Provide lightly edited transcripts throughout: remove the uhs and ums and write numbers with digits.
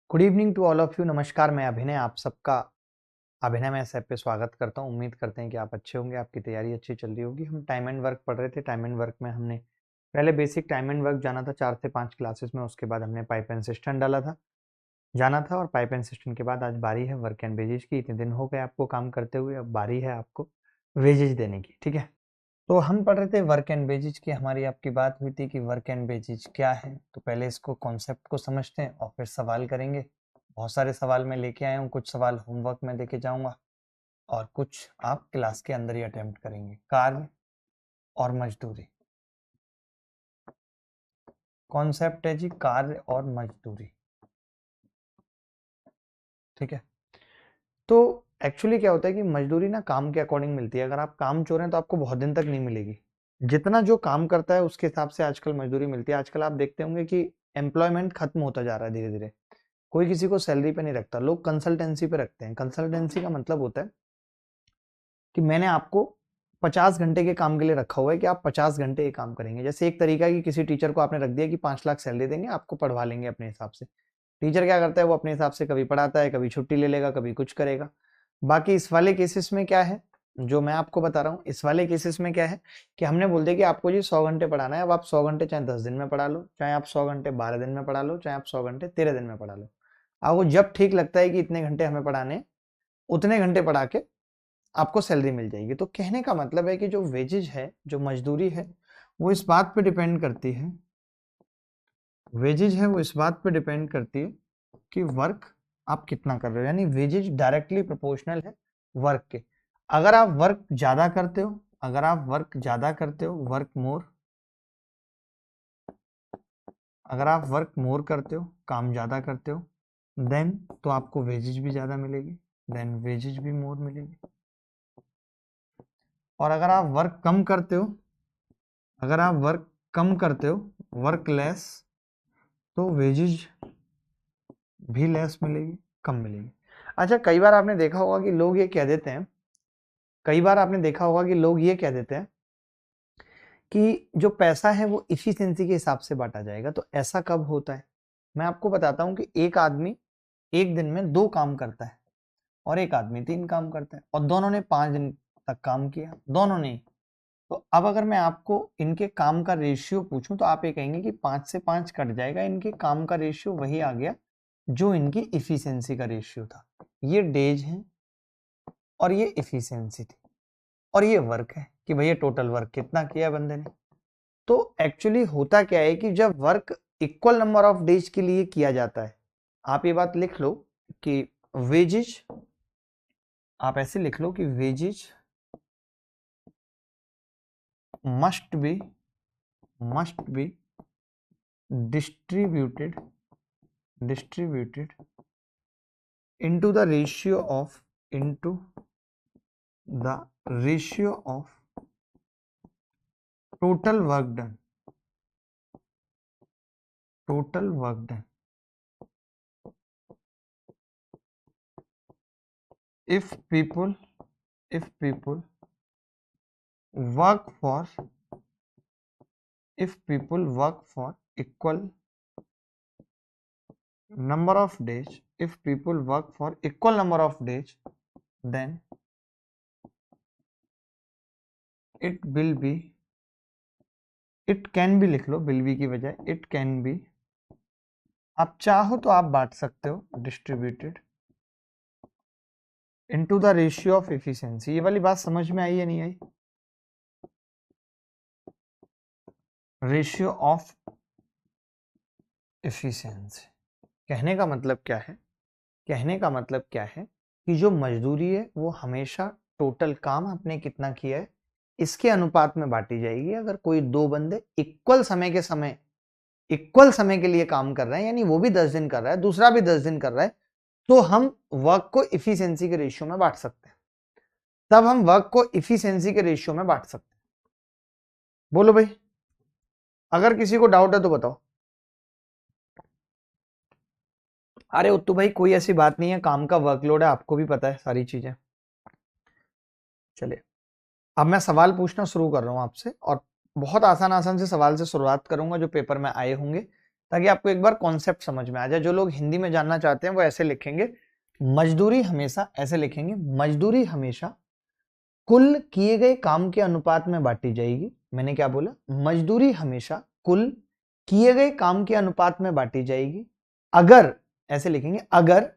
Good evening to all of you. नमस्कार, मैं अभिनय आप सबका अभिनय में ऐप पे स्वागत करता हूँ। उम्मीद करते हैं कि आप अच्छे होंगे, आपकी तैयारी अच्छी चल रही होगी। हम टाइम एंड वर्क पढ़ रहे थे। टाइम एंड वर्क में हमने पहले बेसिक टाइम एंड वर्क जाना था 4 से 5 क्लासेस में। उसके बाद हमने पाइप एंड सिस्टम जाना था और पाइप एंड सिस्टम के बाद आज बारी है वर्क एंड वेजेज की। इतने दिन हो गए आपको काम करते हुए, अब बारी है आपको वेजेज देने की। ठीक है, तो हम पढ़ रहे थे वर्क एंड वेजेज की। हमारी आपकी बात हुई थी कि वर्क एंड वेजेज क्या है। तो पहले इसको कॉन्सेप्ट को समझते हैं और फिर सवाल करेंगे। बहुत सारे सवाल मैं लेके आया हूँ, कुछ सवाल होमवर्क में देके जाऊंगा और कुछ आप क्लास के अंदर ही अटेम्प्ट करेंगे। कार्य और मजदूरी, कॉन्सेप्ट है जी कार्य और मजदूरी। ठीक है, तो एक्चुअली क्या होता है कि मजदूरी ना काम के अकॉर्डिंग मिलती है। अगर आप काम चोर हैं तो आपको बहुत दिन तक नहीं मिलेगी। जितना जो काम करता है उसके हिसाब से आजकल मजदूरी मिलती है। आजकल आप देखते होंगे कि एम्प्लॉयमेंट खत्म होता जा रहा है धीरे धीरे। कोई किसी को सैलरी पे नहीं रखता, लोग कंसल्टेंसी पे रखते हैं। कंसल्टेंसी का मतलब होता है कि मैंने आपको 50 घंटे के काम के लिए रखा हुआ है कि आप 50 घंटे ये काम करेंगे। जैसे एक तरीका कि किसी टीचर को आपने रख दिया कि 5 लाख सैलरी देंगे, आपको पढ़वा लेंगे अपने हिसाब से। टीचर क्या करता है, वो अपने हिसाब से कभी पढ़ाता है, कभी छुट्टी ले लेगा, कभी कुछ करेगा। बाकी इस वाले केसेस में क्या है, जो मैं आपको बता रहा हूँ, इस वाले केसेस में क्या है कि हमने बोल दिया कि आपको जी 100 घंटे पढ़ाना है। अब आप 100 घंटे चाहे 10 दिन में पढ़ा लो, चाहे आप 100 घंटे 12 दिन में पढ़ा लो, चाहे आप 100 घंटे 13 दिन में पढ़ा लो। आपको जब ठीक लगता है कि इतने घंटे हमें पढ़ाने, उतने घंटे पढ़ा के आपको सैलरी मिल जाएगी। तो कहने का मतलब है कि जो वेजेज है, जो मजदूरी है, वो इस बात पे डिपेंड करती है, वेजेज है वो इस बात पे डिपेंड करती है कि वर्क आप कितना कर रहे हो। यानी वेजेज डायरेक्टली प्रोपोर्शनल है वर्क के। अगर आप वर्क ज्यादा करते हो, अगर आप वर्क ज्यादा करते हो, वर्क मोर, अगर आप वर्क मोर करते हो, काम ज्यादा करते हो, देन तो आपको वेजेज भी ज्यादा मिलेगी, देन वेजेज भी मोर मिलेगी। और अगर आप वर्क कम करते हो, अगर आप वर्क कम करते हो, वर्क लेस, तो वेजेज भी लेस मिलेगी, कम मिलेगी। अच्छा, कई बार आपने देखा होगा कि लोग ये कह देते हैं, कई बार आपने देखा होगा कि लोग ये कह देते हैं कि जो पैसा है वो इफिशिएंसी के हिसाब से बांटा जाएगा। तो ऐसा कब होता है, मैं आपको बताता हूं कि एक आदमी एक दिन में 2 काम करता है और एक आदमी 3 काम करता है और दोनों ने 5 दिन तक काम किया, दोनों ने। तो अब अगर मैं आपको इनके काम का रेशियो पूछूं तो आप ये कहेंगे कि 5 से 5 कट जाएगा, इनके काम का रेशियो वही आ गया जो इनकी इफिशिएंसी का रेशियो था। ये डेज है और ये इफिशिएंसी थी और ये वर्क है कि भैया टोटल वर्क कितना किया बंदे ने। तो एक्चुअली होता क्या है कि जब work equal number of days के लिए किया जाता है, आप ये बात लिख लो कि वेजेज, आप ऐसे लिख लो कि wages must be distributed into the ratio of total work done, total work done. If people work for, if people work for equal number of days, if people work for equal number of days, then it will be, it can be लिख लो will be की बजाय, it can be, आप चाहो तो आप बांट सकते हो, distributed into the ratio of efficiency. ये वाली बात समझ में आई या नहीं आई? रेशियो ऑफ एफिशिएंसी, कहने का मतलब क्या है, कहने का मतलब क्या है कि जो मजदूरी है वो हमेशा टोटल काम आपने कितना किया है इसके अनुपात में बांटी जाएगी। अगर कोई 2 बंदे इक्वल समय के लिए काम कर रहे हैं, यानी वो भी 10 दिन कर रहा है, दूसरा भी 10 दिन कर रहा है, तो हम वर्क को इफिशिएंसी के रेशियो में बांट सकते हैं। तब हम वर्क को इफिशिएंसी के रेशियो में बांट सकते हैं। बोलो भाई, अगर किसी को डाउट है तो बताओ। अरे उत्तू भाई कोई ऐसी बात नहीं है, काम का वर्कलोड है, आपको भी पता है सारी चीजें। चलिए, अब मैं सवाल पूछना शुरू कर रहा हूं आपसे और बहुत आसान आसान से सवाल से शुरुआत करूंगा जो पेपर में आए होंगे। ताकि आपको एक बार कॉन्सेप्ट समझ में आ जाए। जो लोग हिंदी में जानना चाहते हैं वो ऐसे लिखेंगे, मजदूरी हमेशा, ऐसे लिखेंगे, मजदूरी हमेशा कुल किए गए काम के अनुपात में बांटी जाएगी। मैंने क्या बोला? मजदूरी हमेशा कुल किए गए काम के अनुपात में बांटी जाएगी अगर, ऐसे लिखेंगे, अगर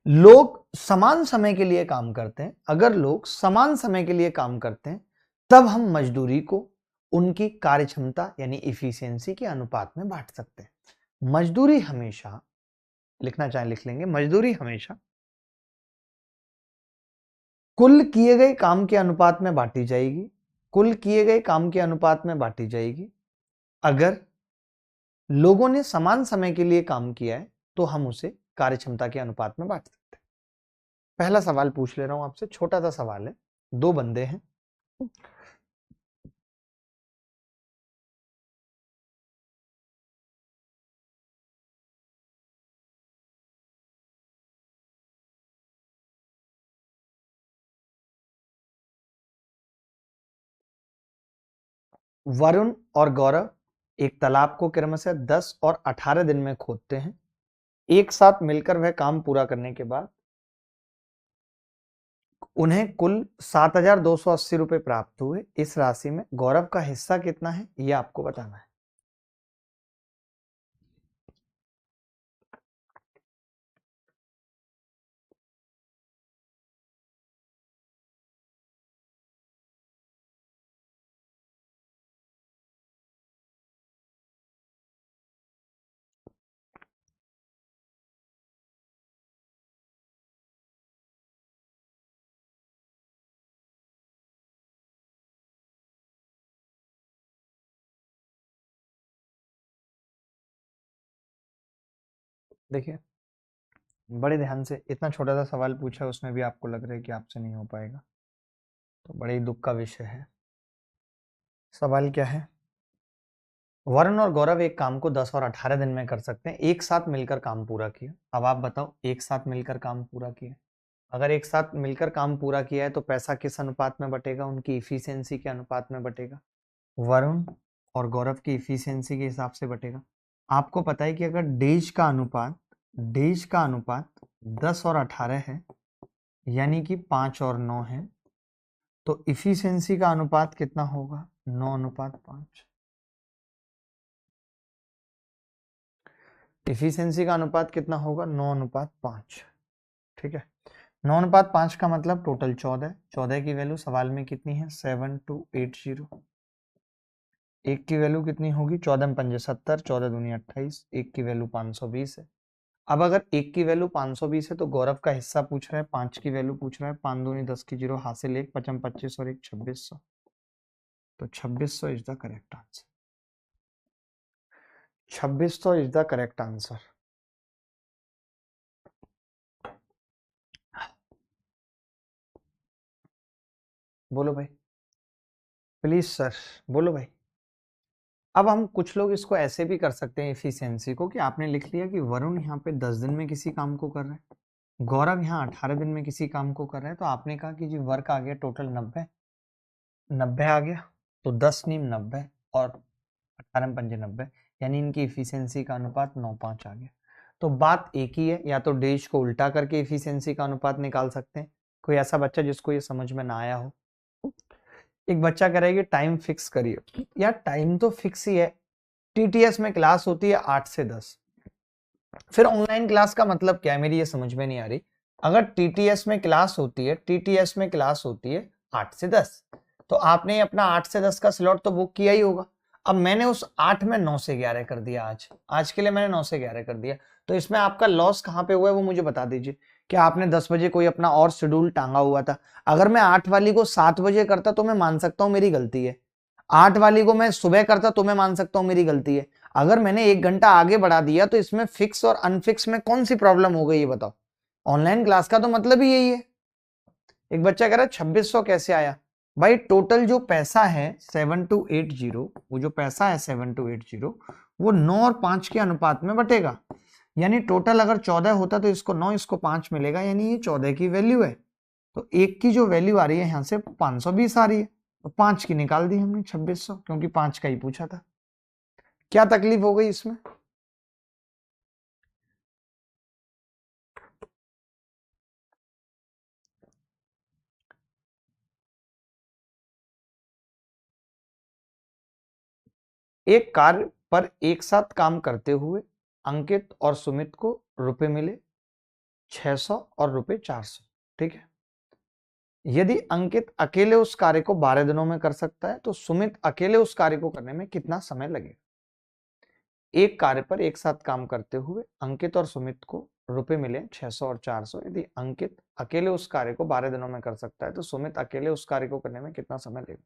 लोग समान समय के लिए काम करते हैं, अगर लोग समान समय के लिए काम करते हैं तब हम मजदूरी को उनकी कार्यक्षमता यानी इफिशियंसी के अनुपात में बांट सकते हैं। मजदूरी हमेशा, लिखना चाहे लिख लेंगे, मजदूरी हमेशा कुल किए गए काम के अनुपात में बांटी जाएगी, कुल किए गए काम के अनुपात में बांटी जाएगी अगर लोगों ने समान समय के लिए काम किया है तो हम उसे कार्यक्षमता के अनुपात में बांट सकते हैं। पहला सवाल पूछ ले रहा हूं आपसे, छोटा सा सवाल है। दो बंदे हैं, वरुण और गौरव एक तालाब को क्रमशः 10 और 18 दिन में खोदते हैं। एक साथ मिलकर वह काम पूरा करने के बाद उन्हें कुल 7,280 रुपए प्राप्त हुए। इस राशि में गौरव का हिस्सा कितना है यह आपको बताना है। देखिए बड़े ध्यान से, इतना छोटा सा सवाल पूछा है उसमें भी आपको लग रहा है कि आपसे नहीं हो पाएगा, तो बड़े ही दुख का विषय है। सवाल क्या है? वरुण और गौरव एक काम को 10 और 18 दिन में कर सकते हैं, एक साथ मिलकर काम पूरा किया। अब आप बताओ, एक साथ मिलकर काम पूरा किया, अगर एक साथ मिलकर काम पूरा किया है तो पैसा किस अनुपात में बटेगा? उनकी इफिशियंसी के अनुपात में बटेगा, वरुण और गौरव की इफिशियंसी के हिसाब से बटेगा। आपको पता है कि अगर डेज का अनुपात 10 और 18 है यानी कि 5 और 9 है, तो इफिशियंसी का अनुपात कितना होगा? 9:5। इफिशियंसी का अनुपात कितना होगा? 9:5। ठीक है, 9:5 का मतलब टोटल 14। 14 की वैल्यू सवाल में कितनी है? 7280। एक की वैल्यू कितनी होगी? 14 पंजे 70, 14 दूनी 28, एक की वैल्यू 520 है। अब अगर एक की वैल्यू 520 है तो गौरव का हिस्सा पूछ रहा है, 5 की वैल्यू पूछ रहा है, 5 दूनी 10 की 0, हासिल 1, 55 25 और 1 2600, तो 2600 is the correct answer. 2600 is the correct answer. बोलो भाई, प्लीज सर, बोलो भाई। अब हम कुछ लोग इसको ऐसे भी कर सकते हैं एफिशिएंसी को, कि आपने लिख लिया कि वरुण यहाँ पे 10 दिन में किसी काम को कर रहा है, गौरव यहाँ 18 दिन में किसी काम को कर रहा है, तो आपने कहा कि जी वर्क आ गया टोटल 90 आ गया, तो 10 नीम 90 और 18 पंजे 90, यानी इनकी इफिशियंसी का अनुपात 9:5 आ गया। तो बात एक ही है, या तो डेज को उल्टा करके इफिशियंसी का अनुपात निकाल सकते हैं। कोई ऐसा बच्चा जिसको ये समझ में ना आया हो? एक बच्चा कह रहा है कि टाइम फिक्स करिए। यार टाइम तो फिक्स ही है, टीटीएस में क्लास होती है 8 से 10, फिर ऑनलाइन क्लास का मतलब क्या है? मेरी ये समझ में नहीं आ रही। अगर टीटीएस में क्लास होती है, टीटीएस में क्लास होती है 8 से 10, तो आपने अपना 8 से 10 का स्लॉट तो बुक किया ही होगा। अब मैंने उस 8 में 9 से 11 कर दिया, आज के लिए मैंने 9 से 11 कर दिया, तो इसमें आपका लॉस कहां पे हुआ है वो मुझे बता दीजिए। क्या आपने 10 बजे कोई अपना और शेड्यूल टांगा हुआ था? अगर मैं 8 वाली को 7 बजे करता तो मैं मान सकता हूं मेरी गलती है, 8 वाली को मैं सुबह करता तो मैं मान सकता हूं मेरी गलती है। अगर मैंने 1 घंटा आगे बढ़ा दिया तो इसमें फिक्स और अनफिक्स में कौन सी प्रॉब्लम हो गई ये बताओ? ऑनलाइन क्लास का तो मतलब ही यही है। एक बच्चा कह रहा है 2600 कैसे आया? भाई टोटल जो पैसा है 7280, वो जो पैसा है 7280 वो 9 और 5 के अनुपात में बटेगा, यानी टोटल अगर 14 होता तो इसको 9 इसको 5 मिलेगा, यानी ये 14 की वैल्यू है। तो एक की जो वैल्यू आ रही है यहां से 520 आ रही है, तो 5 की निकाल दी हमने 2600, क्योंकि 5 का ही पूछा था। क्या तकलीफ हो गई इसमें? एक कार्य पर एक साथ काम करते हुए अंकित और सुमित को रुपए मिले 600 और रुपए 400। ठीक है। यदि अंकित अकेले उस कार्य को 12 दिनों में कर सकता है तो सुमित अकेले उस कार्य को करने में कितना समय लगेगा? एक कार्य पर एक साथ काम करते हुए अंकित और सुमित को रुपए मिले 600 और 400। यदि अंकित अकेले उस कार्य को 12 दिनों में कर सकता है तो सुमित अकेले उस कार्य को करने में कितना समय लेगा?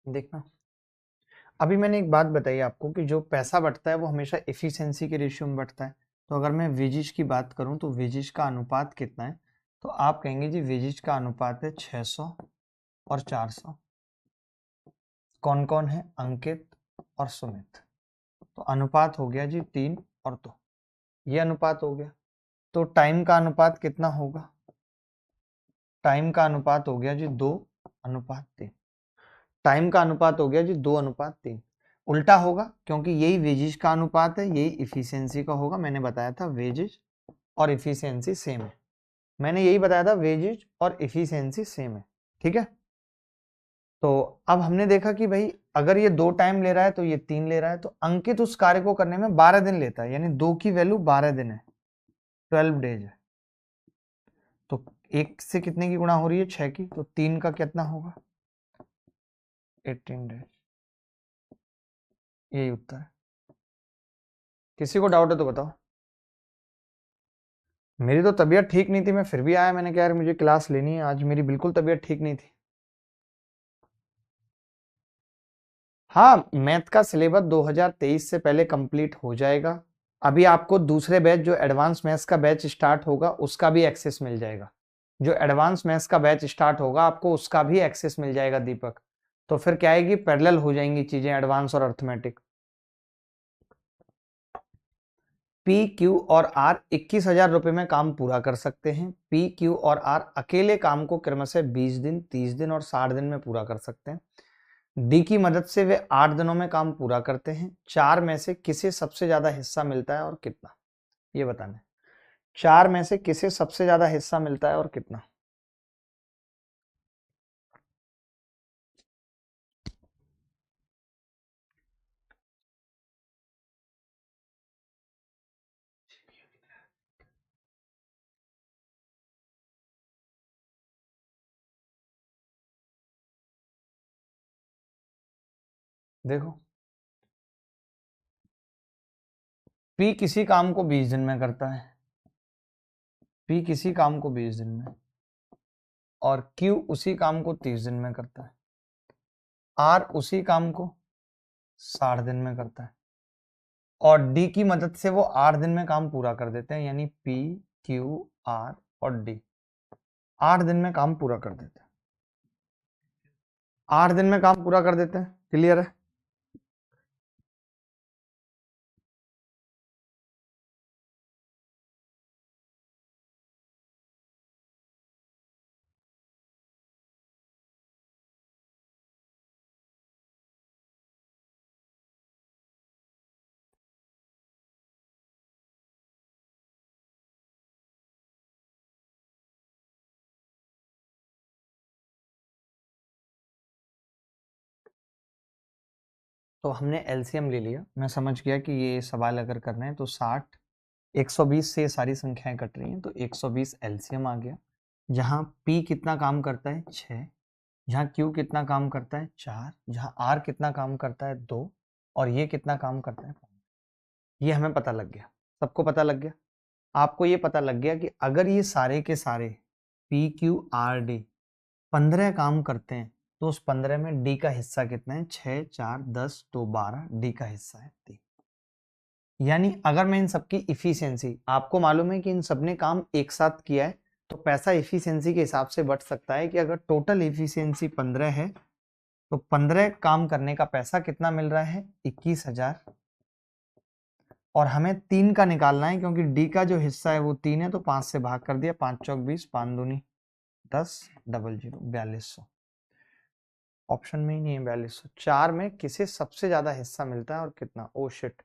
देखना, अभी मैंने एक बात बताई आपको कि जो पैसा बढ़ता है वो हमेशा एफिशिएंसी के रेशियो में बढ़ता है। तो अगर मैं वेजेज की बात करूं तो वेजेज का अनुपात कितना है? तो आप कहेंगे जी वेजेज का अनुपात है 600 और 400। कौन कौन है? अंकित और सुमित। तो अनुपात हो गया जी 3 और 2, ये अनुपात हो गया। तो टाइम का अनुपात कितना होगा? टाइम का अनुपात हो गया जी 2:3। टाइम का अनुपात हो गया जी 2:3। उल्टा होगा क्योंकि यही वेजेज का अनुपात है, यही इफिशियंसी का होगा। मैंने बताया था वेजेज और इफिशियंसी सेम है। मैंने यही बताया था वेजेज और इफिशियंसी सेम है। ठीक है। तो अब हमने देखा कि भाई अगर ये 2 टाइम ले रहा है तो ये 3 ले रहा है, तो अंकित उस कार्य को करने में 12 दिन लेता है, यानी 2 की वैल्यू 12 दिन है, 12 डेज है। तो एक से कितने की गुणा हो रही है? 6 की। तो 3 का कितना होगा? 18 डेज। यही उत्तर है। किसी को डाउट है तो बताओ। मेरी तो तबीयत ठीक नहीं थी, मैं फिर भी आया। मैंने कहा यार मुझे क्लास लेनी है आज, मेरी बिल्कुल तबीयत ठीक नहीं थी। हाँ, मैथ का सिलेबस 2023 से पहले कंप्लीट हो जाएगा। अभी आपको दूसरे बैच जो एडवांस मैथ्स का बैच स्टार्ट होगा उसका भी एक्सेस मिल जाएगा। जो एडवांस मैथ्स का बैच स्टार्ट होगा आपको उसका भी एक्सेस मिल जाएगा दीपक। तो फिर क्या आएगी, पैरेलल हो जाएंगी चीजें, एडवांस और अर्थमेटिक। पी क्यू और आर 21,000 रुपए में काम पूरा कर सकते हैं। पी क्यू और आर अकेले काम को क्रमशः 20 दिन, 30 दिन और 60 दिन में पूरा कर सकते हैं। डी की मदद से वे 8 दिनों में काम पूरा करते हैं। चार में से किसे सबसे ज्यादा हिस्सा मिलता है और कितना? ये बताना है। चार में से किसे सबसे ज्यादा हिस्सा मिलता है और कितना? देखो, पी किसी काम को 20 दिन में करता है, पी किसी काम को 20 दिन में, और क्यू उसी काम को 30 दिन में करता है। आर उसी काम को 60 दिन में करता है। और डी की मदद से वो 8 दिन में काम पूरा कर देते हैं, यानी पी क्यू आर और डी 8 दिन में काम पूरा कर देते हैं। 8 दिन में काम पूरा कर देते हैं। क्लियर है? तो हमने एलसीएम ले लिया। मैं समझ गया कि ये सवाल अगर करना है तो 60, 120 से ये सारी संख्याएं कट रही हैं, तो 120 एलसीएम आ गया। जहां पी कितना काम करता है? 6। जहां क्यू कितना काम करता है? 4। जहां आर कितना काम करता है? 2। और ये कितना काम करता है? 5। ये हमें पता लग गया, सबको पता लग गया। आपको ये पता लग गया कि अगर ये सारे के सारे पी क्यू आर डी 15 काम करते हैं तो उस 15 में डी का हिस्सा कितना है? 6, 4, 10, 2, 12, डी का हिस्सा है 3। यानी अगर मैं इन सबकी इफिशियंसी, आपको मालूम है कि इन सब ने काम एक साथ किया है, तो पैसा इफिशियंसी के हिसाब से बढ़ सकता है कि अगर टोटल इफिशियंसी 15 है तो 15 काम करने का पैसा कितना मिल रहा है? 21,000। और हमें 3 का निकालना है क्योंकि डी का जो हिस्सा है वो 3 है, तो 5 से भाग कर दिया, 5 चौक 20, 5 दूनी 10, 00, 4200। ऑप्शन में ही नहीं है 4200। 4 में किसे सबसे ज्यादा हिस्सा मिलता है और कितना? Oh shit.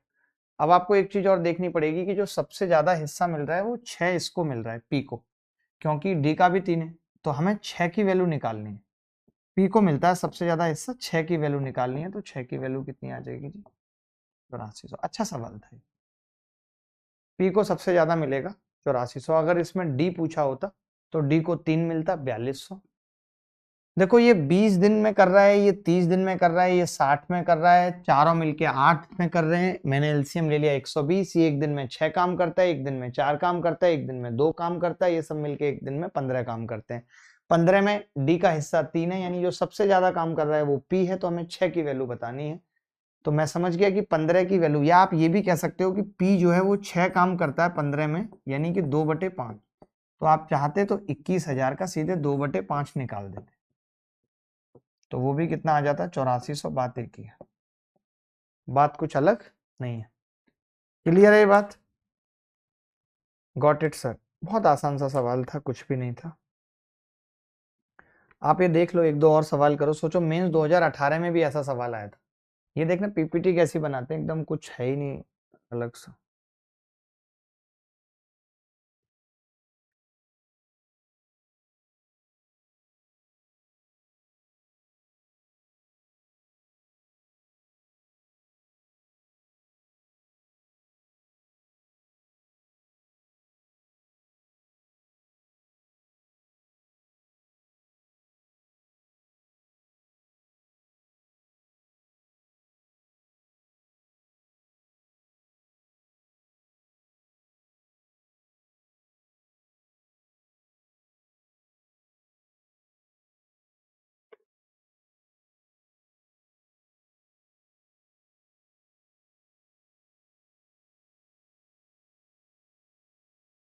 अब आपको एक चीज और देखनी पड़ेगी कि जो सबसे ज्यादा हिस्सा मिल रहा है वो 6 इसको मिल रहा है, पी को, क्योंकि डी का भी 3 है, तो हमें 6 की वैल्यू निकालनी है। पी को मिलता है सबसे ज्यादा हिस्सा, 6 की वैल्यू निकालनी है, तो 6 की वैल्यू कितनी आ जाएगी जी? 8400। अच्छा सवाल था। पी को सबसे ज्यादा मिलेगा 8400। अगर इसमें डी पूछा होता तो डी को 3 मिलता, 4200। देखो ये 20 दिन में कर रहा है, ये 30 दिन में कर रहा है, ये 60 में कर रहा है, चारों मिलके 8 में कर रहे हैं। मैंने एलसीएम ले लिया 120। ये एक दिन में 6 काम करता है, एक दिन में 4 काम करता है, एक दिन में 2 काम करता है, ये सब मिलके एक दिन में 15 काम करते हैं। 15 में डी का हिस्सा 3 है, यानी जो सबसे ज्यादा काम कर रहा है वो पी है, तो हमें 6 की वैल्यू बतानी है। तो मैं समझ गया कि 15 की वैल्यू, या आप ये भी कह सकते हो कि पी जो है वो 6 काम करता है 15 में, यानी कि 2/5। तो आप चाहते तो 21,000 का सीधे 2/5 निकाल देते, तो वो भी कितना आ जाता? 8400। बात एक ही है, बात कुछ अलग नहीं है। क्लियर है ये बात? Got it sir. बहुत आसान सा सवाल था, कुछ भी नहीं था। आप ये देख लो, एक दो और सवाल करो। सोचो मेंस 2018 में भी ऐसा सवाल आया था। ये देखना पीपीटी कैसी बनाते हैं, एकदम कुछ है ही नहीं अलग सा।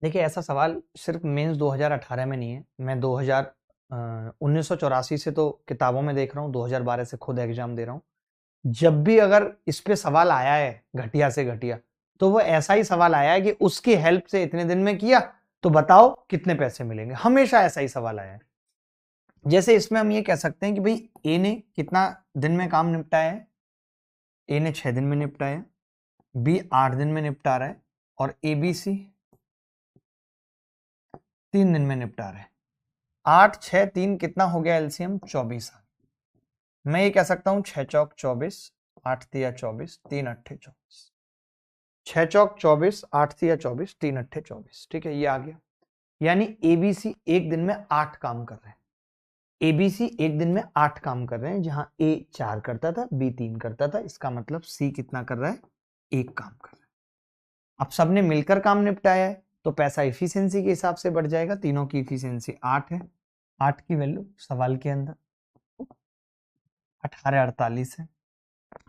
देखिए ऐसा सवाल सिर्फ मेंस 2018 में नहीं है, मैं 1984 से तो किताबों में देख रहा हूँ, 2012 से खुद एग्जाम दे रहा हूँ। जब भी अगर इस पे सवाल आया है घटिया से घटिया, तो वो ऐसा ही सवाल आया है कि उसकी हेल्प से इतने दिन में किया तो बताओ कितने पैसे मिलेंगे। हमेशा ऐसा ही सवाल आया है। जैसे इसमें हम ये कह सकते हैं कि भाई ए ने कितना दिन में काम निपटाया है? ए ने 6 दिन में निपटाया, बी 8 दिन में निपटा रहा है, और ए बी सी 3 दिन में निपटा रहा है। 8, 6, 3 कितना हो गया एलसीएम? 24। मैं ये कह सकता हूं 6 चौक 24, 8 तिया 24, 3 अट्ठे 24। 6 चौक 24, 8 तिया 24, 3 अट्ठे 24। ठीक है, ये आ गया। यानी एबीसी एक दिन में 8 काम कर रहे हैं। एबीसी एक दिन में 8 काम कर रहे हैं, जहां ए 4 करता था, बी 3 करता था। इसका मतलब सी कितना कर रहा है? 1 काम कर रहा है। अब सबने मिलकर काम निपटाया है, तो पैसा इफिशियंसी के हिसाब से बढ़ जाएगा। तीनों की इफिशियंसी 8 है। 8 की वैल्यू सवाल के अंदर 1848 है।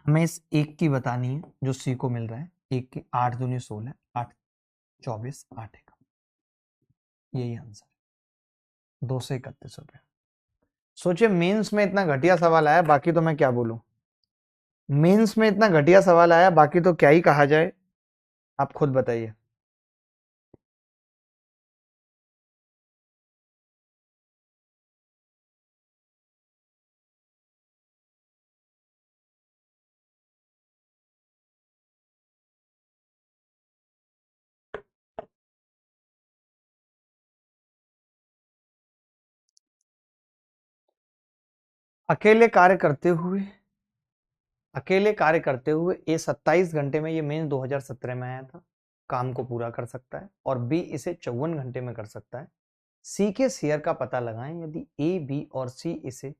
हमें इस एक की बतानी है जो सी को मिल रहा है। एक की 8 दूनी 16, 8 24, 8 एक, यही आंसर 231 रुपये। सोचिए मेंस में इतना घटिया सवाल आया, बाकी तो मैं क्या बोलूं। मेंस में इतना घटिया सवाल आया, बाकी तो क्या ही कहा जाए, आप खुद बताइए। अकेले कार्य करते हुए ये 27 घंटे में, ये मेंस 2017 में आया था, काम को पूरा कर सकता है। और बी इसे 54 घंटे में कर सकता है। सी के शेयर का पता लगाएं। यदि ए, बी और सी इसे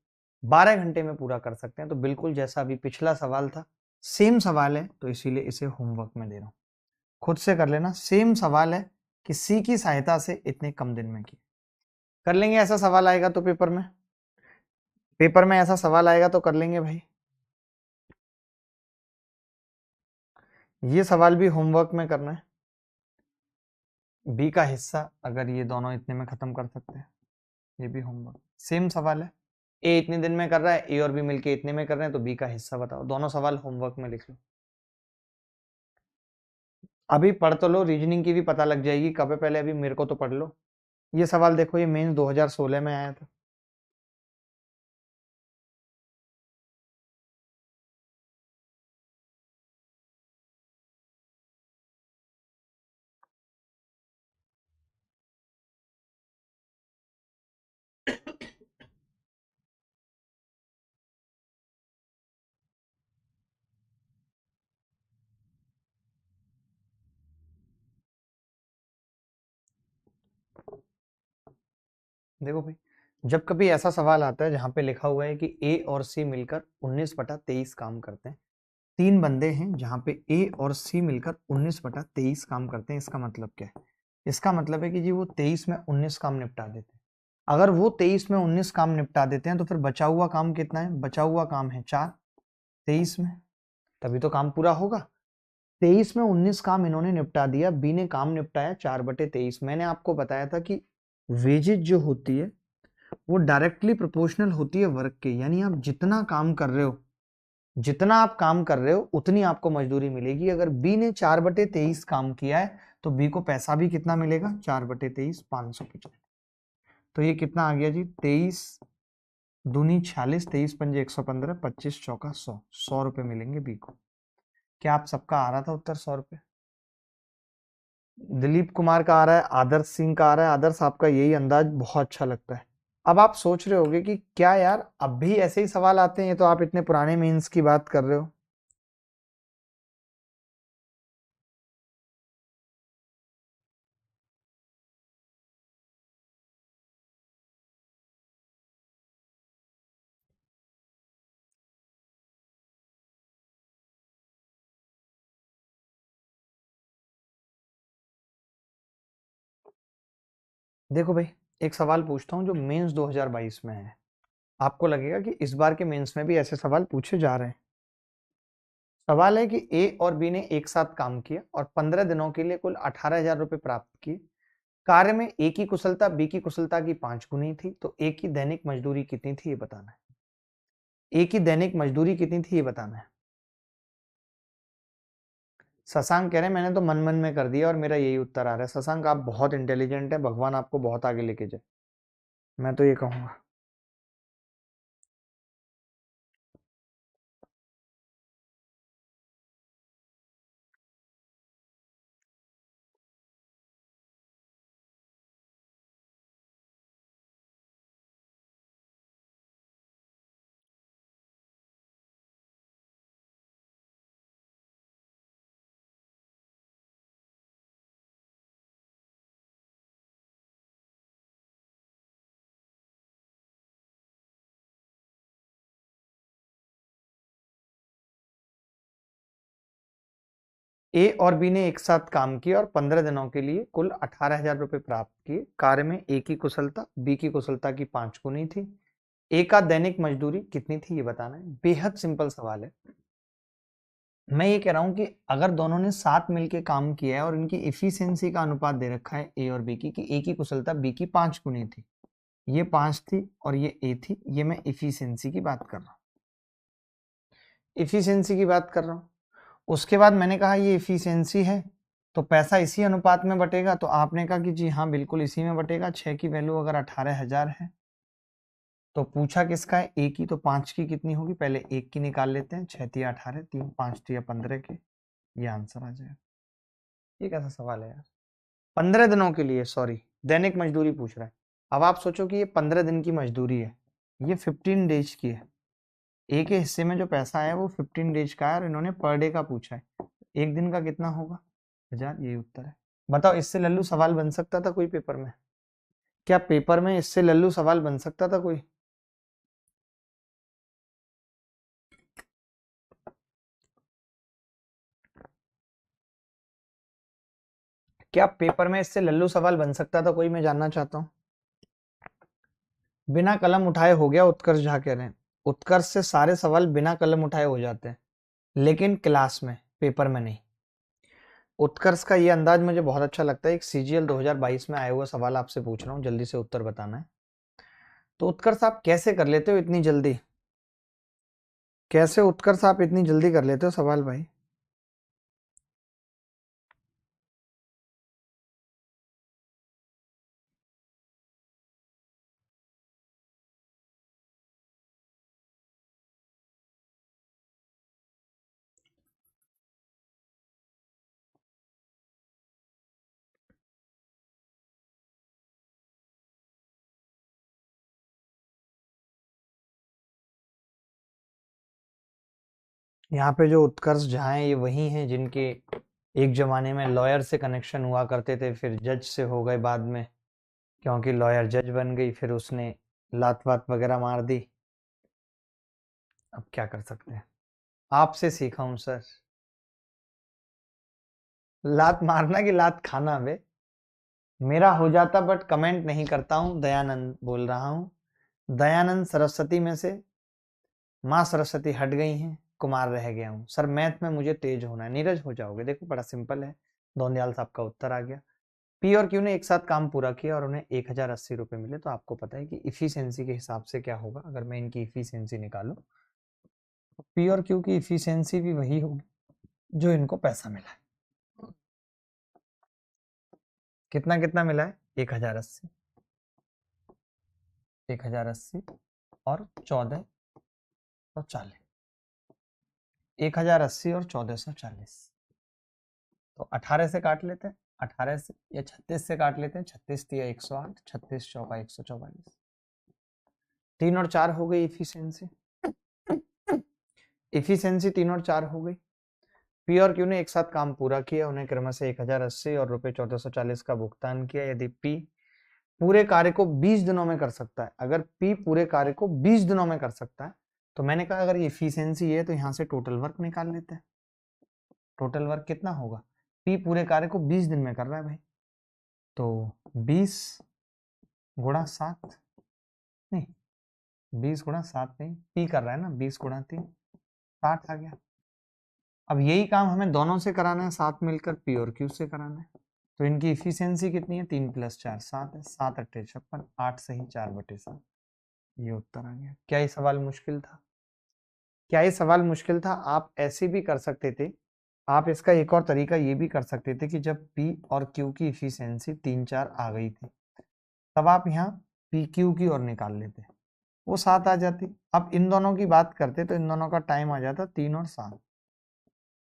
12 घंटे में पूरा कर सकते हैं, तो बिल्कुल जैसा अभी पिछला सवाल था सेम सवाल है, तो इसीलिए इसे होमवर्क में दे रहा हूं, खुद से कर लेना। सेम सवाल है कि सी की सहायता से इतने कम दिन में किया। कर लेंगे, ऐसा सवाल आएगा तो पेपर में। पेपर में ऐसा सवाल आएगा तो कर लेंगे भाई। ये सवाल भी होमवर्क में करना है। बी का हिस्सा अगर ये दोनों इतने में खत्म कर सकते हैं, ये भी होमवर्क सेम सवाल है। ए इतने दिन में कर रहा है, ए और बी मिलके इतने में कर रहे हैं, तो बी का हिस्सा बताओ। दोनों सवाल होमवर्क में लिख लो। अभी पढ़ तो लो, रीजनिंग की भी पता लग जाएगी कब है, पहले अभी मेरे को तो पढ़ लो। ये सवाल देखो, ये मेंस 2016 में आया था। देखो भाई, जब कभी ऐसा सवाल आता है जहां पे लिखा हुआ है कि ए और सी मिलकर 19/23 काम करते हैं, तीन बंदे हैं जहां पे ए और सी मिलकर 19/23 काम करते हैं, इसका मतलब क्या है? इसका मतलब है कि जी वो 23 में 19 काम निपटा देते हैं। अगर वो 23 में 19 काम निपटा देते हैं तो फिर बचा हुआ काम कितना है? बचा हुआ काम है 4 23 में, तभी तो काम पूरा होगा। 23 में 19 काम इन्होंने निपटा दिया, बी ने काम निपटाया 4/23। मैंने आपको बताया था कि वेजेज जो होती है वो डायरेक्टली प्रोपोर्शनल होती है वर्क के, यानी आप जितना काम कर रहे हो, जितना आप काम कर रहे हो उतनी आपको मजदूरी मिलेगी। अगर बी ने 4/23 काम किया है तो बी को पैसा भी कितना मिलेगा? 4/23 550। तो ये कितना आ गया जी? 23 दूनी 46, 23 पंजे 115, 25 चौका 100, 100 रुपए मिलेंगे बी को। क्या आप सबका आ रहा था उत्तर 100 रुपए? दिलीप कुमार का आ रहा है, आदर्श सिंह का आ रहा है। आदर्श आपका यही अंदाज बहुत अच्छा लगता है। अब आप सोच रहे होगे कि क्या यार अब भी ऐसे ही सवाल आते हैं, ये तो आप इतने पुराने मीन्स की बात कर रहे हो। देखो भाई, एक सवाल पूछता हूँ जो मेंस 2022 में है। आपको लगेगा कि इस बार के मेंस में भी ऐसे सवाल पूछे जा रहे हैं। सवाल है कि ए और बी ने एक साथ काम किया और 15 दिनों के लिए कुल 18,000 रुपए प्राप्त किए। कार्य में ए की कुशलता बी की कुशलता की 5 गुनी थी, तो ए की दैनिक मजदूरी कितनी थी ये बताना है। ए की दैनिक मजदूरी कितनी थी ये बताना है। शशांक कह रहे हैं मैंने तो मन मन में कर दिया और मेरा यही उत्तर आ रहा है। शशांक आप बहुत इंटेलिजेंट है, भगवान आपको बहुत आगे लेके जाए, मैं तो ये कहूंगा। ए और बी ने एक साथ काम किया और 15 दिनों के लिए कुल 18,000 रुपए प्राप्त किए। कार्य में ए की कुशलता बी की कुशलता की 5 गुनी थी। ए का दैनिक मजदूरी कितनी थी ये बताना है। बेहद सिंपल सवाल है। मैं ये कह रहा हूं कि अगर दोनों ने साथ मिलके काम किया है और इनकी इफिशियंसी का अनुपात दे रखा है ए और बी की, कि ए की कुशलता बी की 5 गुनी थी, ये 5 थी और ये ए थी, ये मैं इफिशियंसी की बात कर रहा हूँ। इफिशियंसी की बात कर रहा हूँ। उसके बाद मैंने कहा ये इफिशियंसी है तो पैसा इसी अनुपात में बटेगा, तो आपने कहा कि जी हाँ बिल्कुल इसी में बटेगा। 6 की वैल्यू अगर 18,000 है तो पूछा किसका है? ए की, तो 5 की कितनी होगी? पहले एक की निकाल लेते हैं। 6 × 3 = 18, 3 × 5 = 15 के, ये आंसर आ जाएगा। ये कैसा सवाल है यार? 15 दिनों के लिए, सॉरी, दैनिक मजदूरी पूछ रहा है। अब आप सोचो कि ये 15 दिन की मजदूरी है, ये 15 डेज की है। ए के हिस्से में जो पैसा है वो 15 डेज का है और इन्होंने पर डे का पूछा है। एक दिन का कितना होगा? 1000, यही उत्तर है। बताओ, इससे लल्लू सवाल बन सकता था कोई पेपर में? क्या पेपर में इससे लल्लू सवाल बन सकता था कोई? क्या पेपर में इससे लल्लू सवाल बन सकता था कोई? मैं जानना चाहता हूँ। बिना कलम उठाए हो गया, उत्कर्ष झा कह रहे हैं। उत्कर्ष से सारे सवाल बिना कलम उठाए हो जाते हैं, लेकिन क्लास में, पेपर में नहीं। उत्कर्ष का ये अंदाज मुझे बहुत अच्छा लगता है। एक सीजीएल 2022 में आया हुआ सवाल आपसे पूछ रहा हूँ, जल्दी से उत्तर बताना है। तो उत्कर्ष आप कैसे कर लेते हो इतनी जल्दी? कैसे उत्कर्ष आप इतनी जल्दी कर लेते हो सवाल भाई? यहाँ पे जो उत्कर्ष झा हैं, ये वही हैं जिनके एक जमाने में लॉयर से कनेक्शन हुआ करते थे, फिर जज से हो गए बाद में, क्योंकि लॉयर जज बन गई, फिर उसने लात वात वगैरह मार दी। अब क्या कर सकते हैं, आपसे सीखा हूं सर। लात मारना की लात खाना बे। मेरा हो जाता, बट कमेंट नहीं करता हूं। दयानंद बोल रहा हूं। दयानंद सरस्वती में से माँ सरस्वती हट गई हैं, कुमार रह गया हूँ सर। मैथ में मुझे तेज होना है। नीरज हो जाओगे, देखो बड़ा सिंपल है। दौंदयाल साहब का उत्तर आ गया। पी और क्यू ने एक साथ काम पूरा किया और उन्हें 1080 रुपए मिले, तो आपको पता है कि इफिशियंसी के हिसाब से क्या होगा अगर मैं इनकी इफिशियंसी निकालूं। पी और क्यू की इफिशियंसी भी वही होगी जो इनको पैसा मिला है। कितना कितना मिला है? 1080, 1080 और 1440। 1080 और 1440, तो 18 से काट लेते हैं। 18 से या 36 से काट लेते हैं। 36 दिया 108, 36 चौका 144। 3 और 4 हो गई इफिशियंसी। इफिशियंसी 3 और 4 हो गई। पी और क्यू ने एक साथ काम पूरा किया, उन्हें क्रमशः 1080 और रुपए 1440 का भुगतान किया। यदि पी पूरे कार्य को 20 दिनों में कर सकता है, अगर पी पूरे कार्य को 20 दिनों में कर सकता है, तो मैंने कहा अगर ये इफिशियंसी है तो यहां से टोटल वर्क निकाल लेते हैं। टोटल वर्क कितना होगा? पी पूरे कार्य को 20 दिन में कर रहा है भाई, तो 20 गुणा 7, नहीं 20 गुणा 7 नहीं, पी कर रहा है ना, 20 गुणा 3, 60 आ गया। अब यही काम हमें दोनों से कराना है, साथ मिलकर पी और क्यू से कराना है। तो इनकी इफिशियंसी कितनी है? 3 + 4 7 है। 7 × 8 = 56, 8 सही 4/7। ये उत्तर आ गया। क्या ये सवाल मुश्किल था? क्या ये सवाल मुश्किल था? आप ऐसे भी कर सकते थे। आप इसका एक और तरीका ये भी कर सकते थे कि जब पी और क्यू की इफिशियंसी 3 4 आ गई थी, तब आप यहाँ पी क्यू की ओर निकाल लेते, वो 7 आ जाती। अब इन दोनों की बात करते तो इन दोनों का टाइम आ जाता 3 और 7,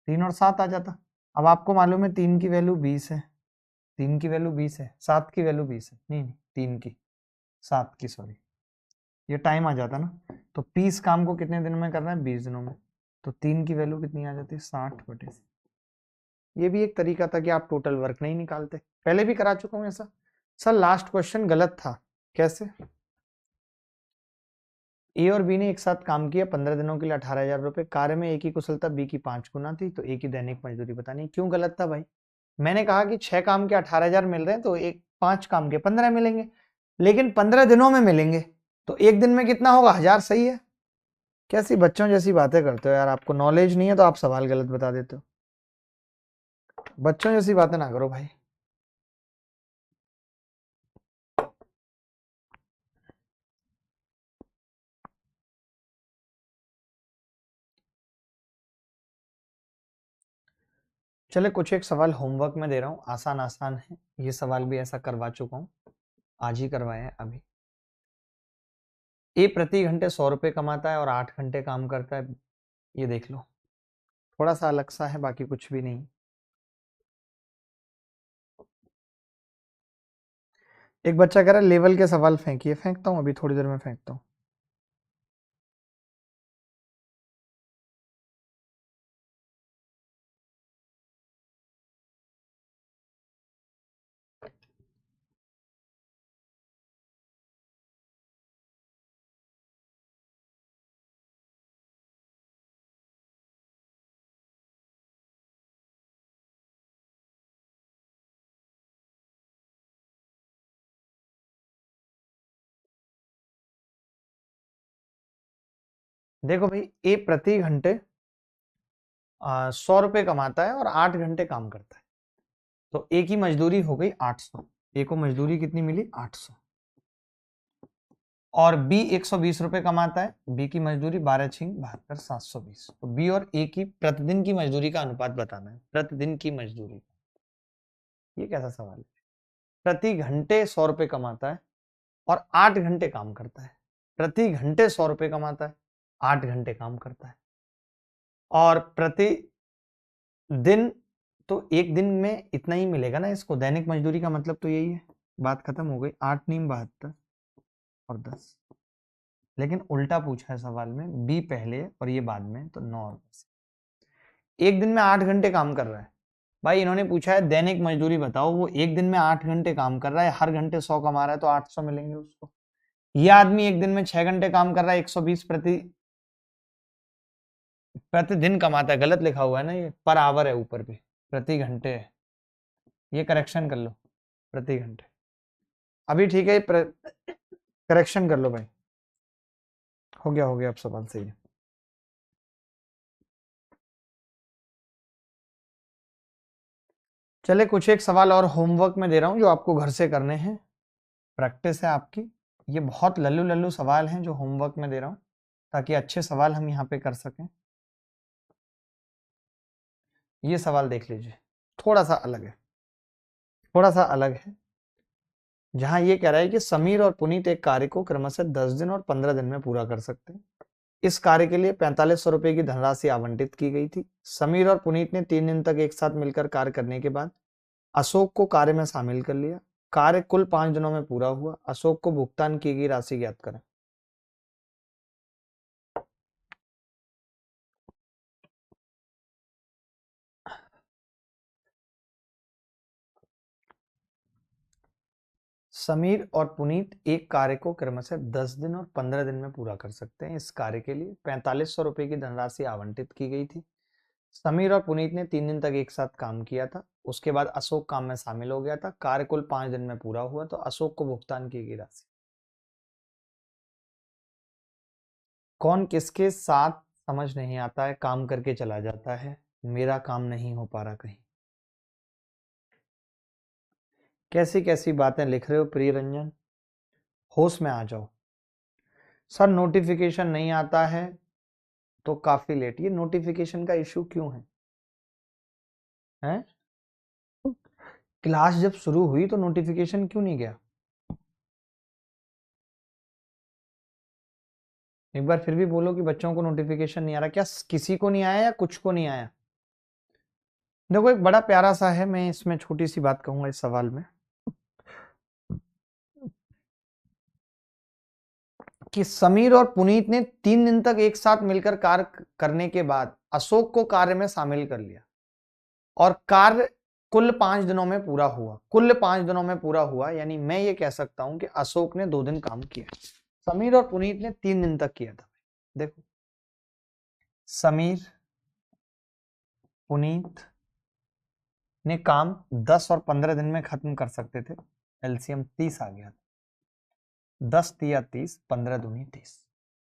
3 और 7 आ जाता। अब आपको मालूम है 3 की वैल्यू 20 है, 3 की वैल्यू 20 है, 7 की वैल्यू 20 है, नहीं नहीं 3 की, 7 की सॉरी। ये टाइम आ जाता ना, तो 20 काम को कितने दिन में करना है? 20 दिनों में। तो 3 की वैल्यू कितनी आ जाती है? 60/7। ये भी एक तरीका था कि आप टोटल वर्क नहीं निकालते। पहले भी करा चुका हूं ऐसा। सर लास्ट क्वेश्चन गलत था, कैसे? ए और बी ने एक साथ काम किया 15 दिनों के लिए 18,000 रुपए। कार्य में ए की कुशलता बी की 5 गुना थी, तो ए की दैनिक मजदूरी बतानी। क्यों गलत था भाई? मैंने कहा कि 6 काम के 18,000 मिल रहे हैं, तो एक 5 काम के 15 मिलेंगे, लेकिन 15 दिनों में मिलेंगे, तो एक दिन में कितना होगा? 1000। सही है। कैसी बच्चों जैसी बातें करते हो यार, आपको नॉलेज नहीं है तो आप सवाल गलत बता देते हो। बच्चों जैसी बातें ना करो भाई। चले कुछ एक सवाल होमवर्क में दे रहा हूँ, आसान आसान है। ये सवाल भी ऐसा करवा चुका हूँ, आज ही करवाया है अभी। ए प्रति घंटे 100 रुपए कमाता है और 8 घंटे काम करता है। ये देख लो, थोड़ा सा अलग सा है, बाकी कुछ भी नहीं। एक बच्चा कह रहा है लेवल के सवाल फेंकिए। फेंकता हूँ, अभी थोड़ी देर में फेंकता हूँ। देखो भाई, ए प्रति घंटे 100 रुपए कमाता है और 8 घंटे काम करता है, तो ए की मजदूरी हो गई 800। ए को मजदूरी कितनी मिली? 800। और बी 120 रुपए कमाता है, बी की मजदूरी 12 छिंग 72, 720। तो बी और ए की प्रतिदिन की मजदूरी का अनुपात बताना है, प्रतिदिन की मजदूरी। ये कैसा सवाल है? प्रति घंटे 100 रुपए कमाता है और 8 घंटे काम करता है। प्रति घंटे 100 रुपए कमाता है, 8 घंटे काम करता है। और प्रति दिन, तो एक दिन में इतना ही मिलेगा ना इसको। दैनिक मजदूरी का मतलब तो यही है। बात खत्म हो गई। 8 नीम 72 और 10। लेकिन उल्टा पूछा है सवाल में, बी पहले और ये बाद में, तो 9 और 10। एक दिन में 8 घंटे काम कर रहा है। भाई इन्होंने पूछा है दैनिक मजदूरी बताओ, वो एक दिन में 8 घंटे काम कर रहा है, हर घंटे 100 कमा रहा है, तो 800 मिलेंगे उसको। ये आदमी एक दिन में 6 घंटे काम कर रहा है, 120 प्रतिदिन कमाता है। गलत लिखा हुआ है ना, ये पर आवर है ऊपर भी, प्रति घंटे है। ये करेक्शन कर लो, प्रति घंटे। अभी ठीक है, करेक्शन कर लो भाई। हो गया अब सवाल सही है। चले कुछ एक सवाल और होमवर्क में दे रहा हूं जो आपको घर से करने हैं, प्रैक्टिस है आपकी। ये बहुत लल्लू लल्लू सवाल हैं जो होमवर्क में दे रहा हूं, ताकि अच्छे सवाल हम यहाँ पे कर सकें। ये सवाल देख लीजिए, थोड़ा सा अलग है, थोड़ा सा अलग है। जहां ये कह रहा है कि समीर और पुनीत एक कार्य को क्रमशः 10 दिन और 15 दिन में पूरा कर सकते हैं। इस कार्य के लिए 4500 रुपए की धनराशि आवंटित की गई थी। समीर और पुनीत ने 3 दिन तक एक साथ मिलकर कार्य करने के बाद अशोक को कार्य में शामिल कर लिया। कार्य कुल 5 दिनों में पूरा हुआ। अशोक को भुगतान की गई राशि ज्ञात करें। समीर और पुनीत एक कार्य को क्रमशः 10 दिन और 15 दिन में पूरा कर सकते हैं। इस कार्य के लिए 4500 रुपए की धनराशि आवंटित की गई थी। समीर और पुनीत ने 3 दिन तक एक साथ काम किया था। उसके बाद अशोक काम में शामिल हो गया था। कार्य कुल 5 दिन में पूरा हुआ, तो अशोक को भुगतान की गई राशि। कौन किसके साथ समझ नहीं आता है, काम करके चला जाता है, मेरा काम नहीं हो पा रहा कहीं। कैसी कैसी बातें लिख रहे हो प्रिय रंजन, होश में आ जाओ। सर नोटिफिकेशन नहीं आता है तो काफी लेट। ये नोटिफिकेशन का इश्यू क्यों है? हैं? क्लास जब शुरू हुई तो नोटिफिकेशन क्यों नहीं गया? एक बार फिर भी बोलो कि बच्चों को नोटिफिकेशन नहीं आ रहा। क्या किसी को नहीं आया या कुछ को नहीं आया? देखो एक बड़ा प्यारा सा है, मैं इसमें छोटी सी बात कहूंगा इस सवाल में, कि समीर और पुनीत ने 3 दिन तक एक साथ मिलकर कार्य करने के बाद अशोक को कार्य में शामिल कर लिया, और कार्य कुल 5 दिनों में पूरा हुआ। कुल 5 दिनों में पूरा हुआ, यानी मैं ये कह सकता हूं कि अशोक ने 2 दिन काम किया, समीर और पुनीत ने 3 दिन तक किया था। देखो, समीर पुनीत ने काम 10 और 15 दिन में खत्म कर सकते थे। एलसीएम 30 आ गया, 10 तिया 30, 15 दूनी 30।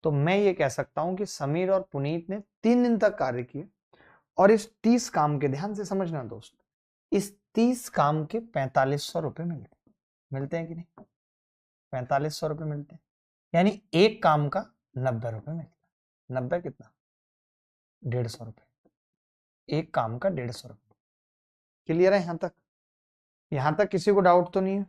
तो मैं ये कह सकता हूं कि समीर और पुनीत ने 3 दिन तक कार्य किए, और इस 30 काम के, ध्यान से समझना दोस्त, इस 30 काम के 4500 रुपए मिलते हैं कि नहीं? 4500 रुपए मिलते हैं, यानी एक काम का 90 रुपए मिलता है। 90 कितना? 150 रुपए। एक काम का 150 रुपए। क्लियर है यहां तक? यहां तक किसी को डाउट तो नहीं है?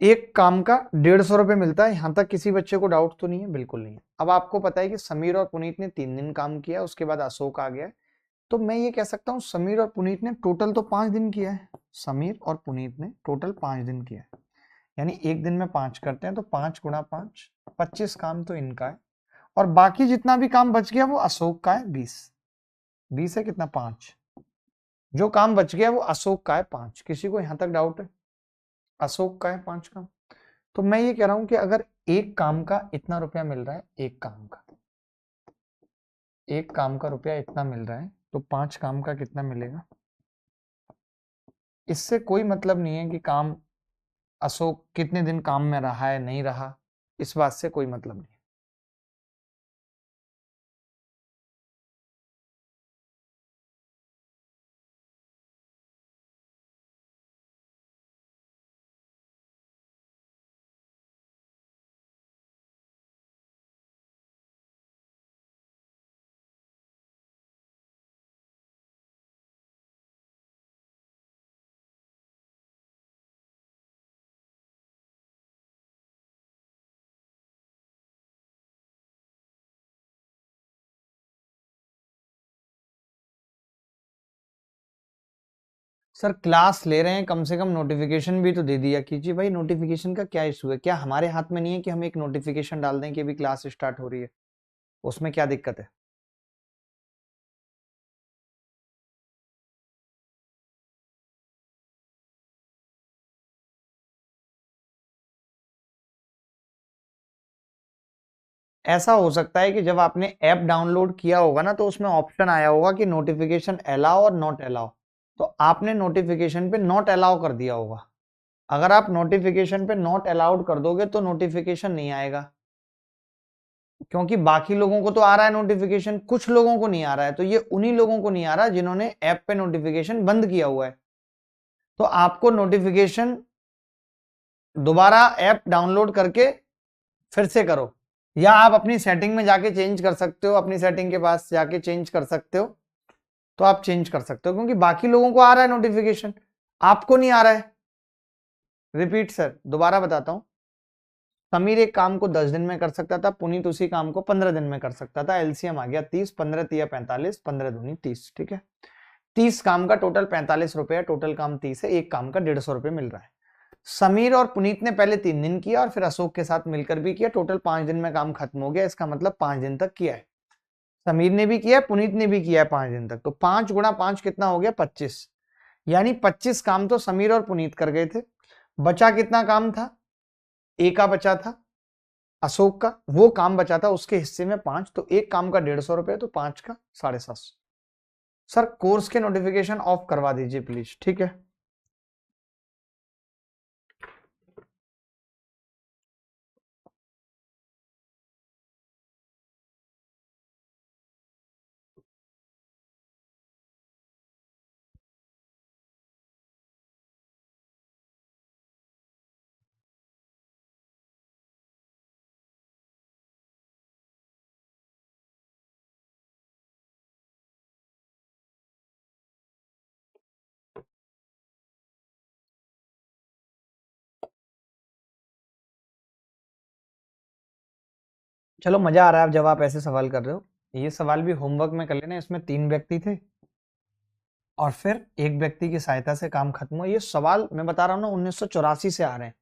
एक काम का 150 रुपए मिलता है, यहां तक किसी बच्चे को डाउट तो नहीं है? बिल्कुल नहीं है। अब आपको पता है कि समीर और पुनीत ने 3 दिन काम किया, उसके बाद अशोक आ गया, तो मैं ये कह सकता हूं समीर और पुनीत ने टोटल तो 5 दिन किया है। समीर और पुनीत ने टोटल 5 दिन किया है, यानी एक दिन में 5 करते हैं, तो 5 × 5 25 काम तो इनका है, और बाकी जितना भी काम बच गया वो अशोक का है, 20। 20 है कितना? 5। जो काम बच गया वो अशोक का है, 5। किसी को यहां तक डाउट है? अशोक का है 5 काम। तो मैं ये कह रहा हूं कि अगर एक काम का इतना रुपया मिल रहा है, एक काम का रुपया इतना मिल रहा है, तो 5 काम का कितना मिलेगा? इससे कोई मतलब नहीं है कि काम अशोक कितने दिन काम में रहा है नहीं रहा, इस बात से कोई मतलब नहीं। सर क्लास ले रहे हैं, कम से कम नोटिफिकेशन भी तो दे दिया कीजिए भाई। नोटिफिकेशन का क्या इशू है? क्या हमारे हाथ में नहीं है कि हम एक नोटिफिकेशन डाल दें कि अभी क्लास स्टार्ट हो रही है? उसमें क्या दिक्कत है? ऐसा हो सकता है कि जब आपने ऐप डाउनलोड किया होगा ना, तो उसमें ऑप्शन आया होगा कि नोटिफिकेशन अलाउ और नॉट अलाउ। तो आपने नोटिफिकेशन पे नॉट अलाउ कर दिया होगा। अगर आप नोटिफिकेशन पे नॉट अलाउड कर दोगे तो नोटिफिकेशन नहीं आएगा, क्योंकि बाकी लोगों को तो आ रहा है नोटिफिकेशन, कुछ लोगों को नहीं आ रहा है। तो ये उन्हीं लोगों को नहीं आ रहा जिन्होंने ऐप पे नोटिफिकेशन बंद किया हुआ है। तो आपको नोटिफिकेशन दोबारा ऐप डाउनलोड करके फिर से करो, या आप अपनी सेटिंग में जाके चेंज कर सकते हो, अपनी सेटिंग के पास जाके चेंज कर सकते हो। तो आप चेंज कर सकते हो, क्योंकि बाकी लोगों को आ रहा है नोटिफिकेशन, आपको नहीं आ रहा है। रिपीट सर, दोबारा बताता हूं। समीर एक काम को 10 दिन में कर सकता था, पुनीत उसी काम को 15 दिन में कर सकता था। एलसीएम आ गया 30, 15 तिया 45, 15 दूनी 30। ठीक है, 30 काम का टोटल 45 रुपए है, टोटल काम 30 है, एक काम का 150 रुपए मिल रहा है। समीर और पुनीत ने पहले 3 दिन किया और फिर अशोक के साथ मिलकर भी किया, टोटल 5 दिन में काम खत्म हो गया। इसका मतलब 5 दिन तक किया है, समीर ने भी किया है, पुनीत ने भी किया है 5 दिन तक। तो 5 गुणा 5 कितना हो गया? 25। यानी 25 काम तो समीर और पुनीत कर गए थे। बचा कितना काम था? ए का बचा था, अशोक का वो काम बचा था, उसके हिस्से में 5। तो एक काम का 150 रुपए, तो 5 का 750। सर कोर्स के नोटिफिकेशन ऑफ करवा दीजिए प्लीज, ठीक है? चलो मजा आ रहा है जब आप ऐसे सवाल कर रहे हो। ये सवाल भी होमवर्क में कर लेना। इसमें 3 व्यक्ति थे और फिर एक व्यक्ति की सहायता से काम खत्म हुआ। ये सवाल मैं बता रहा हूँ ना 1984 से आ रहे हैं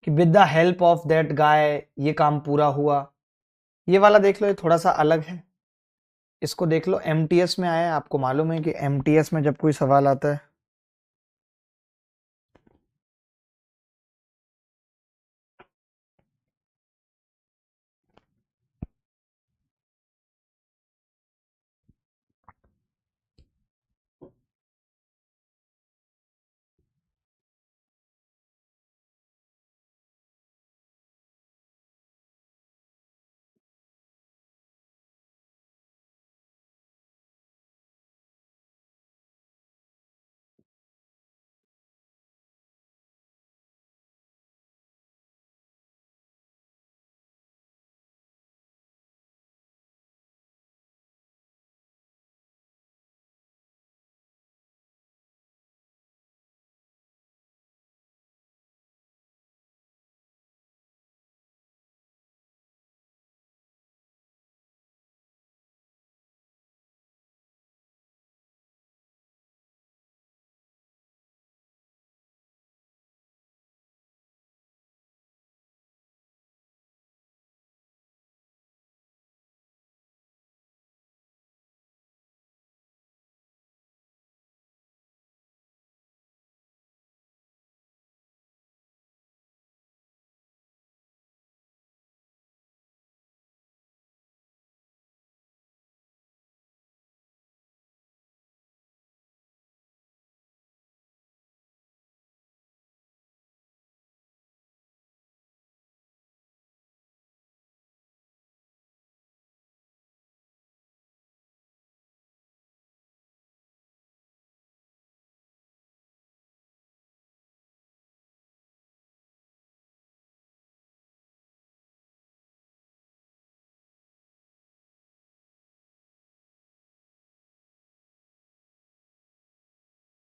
कि with the help of that guy ये काम पूरा हुआ। ये वाला देख लो, ये थोड़ा सा अलग है। इसको देख लो, एमटीएस में आया है। आपको मालूम है कि एमटीएस में जब कोई सवाल आता है,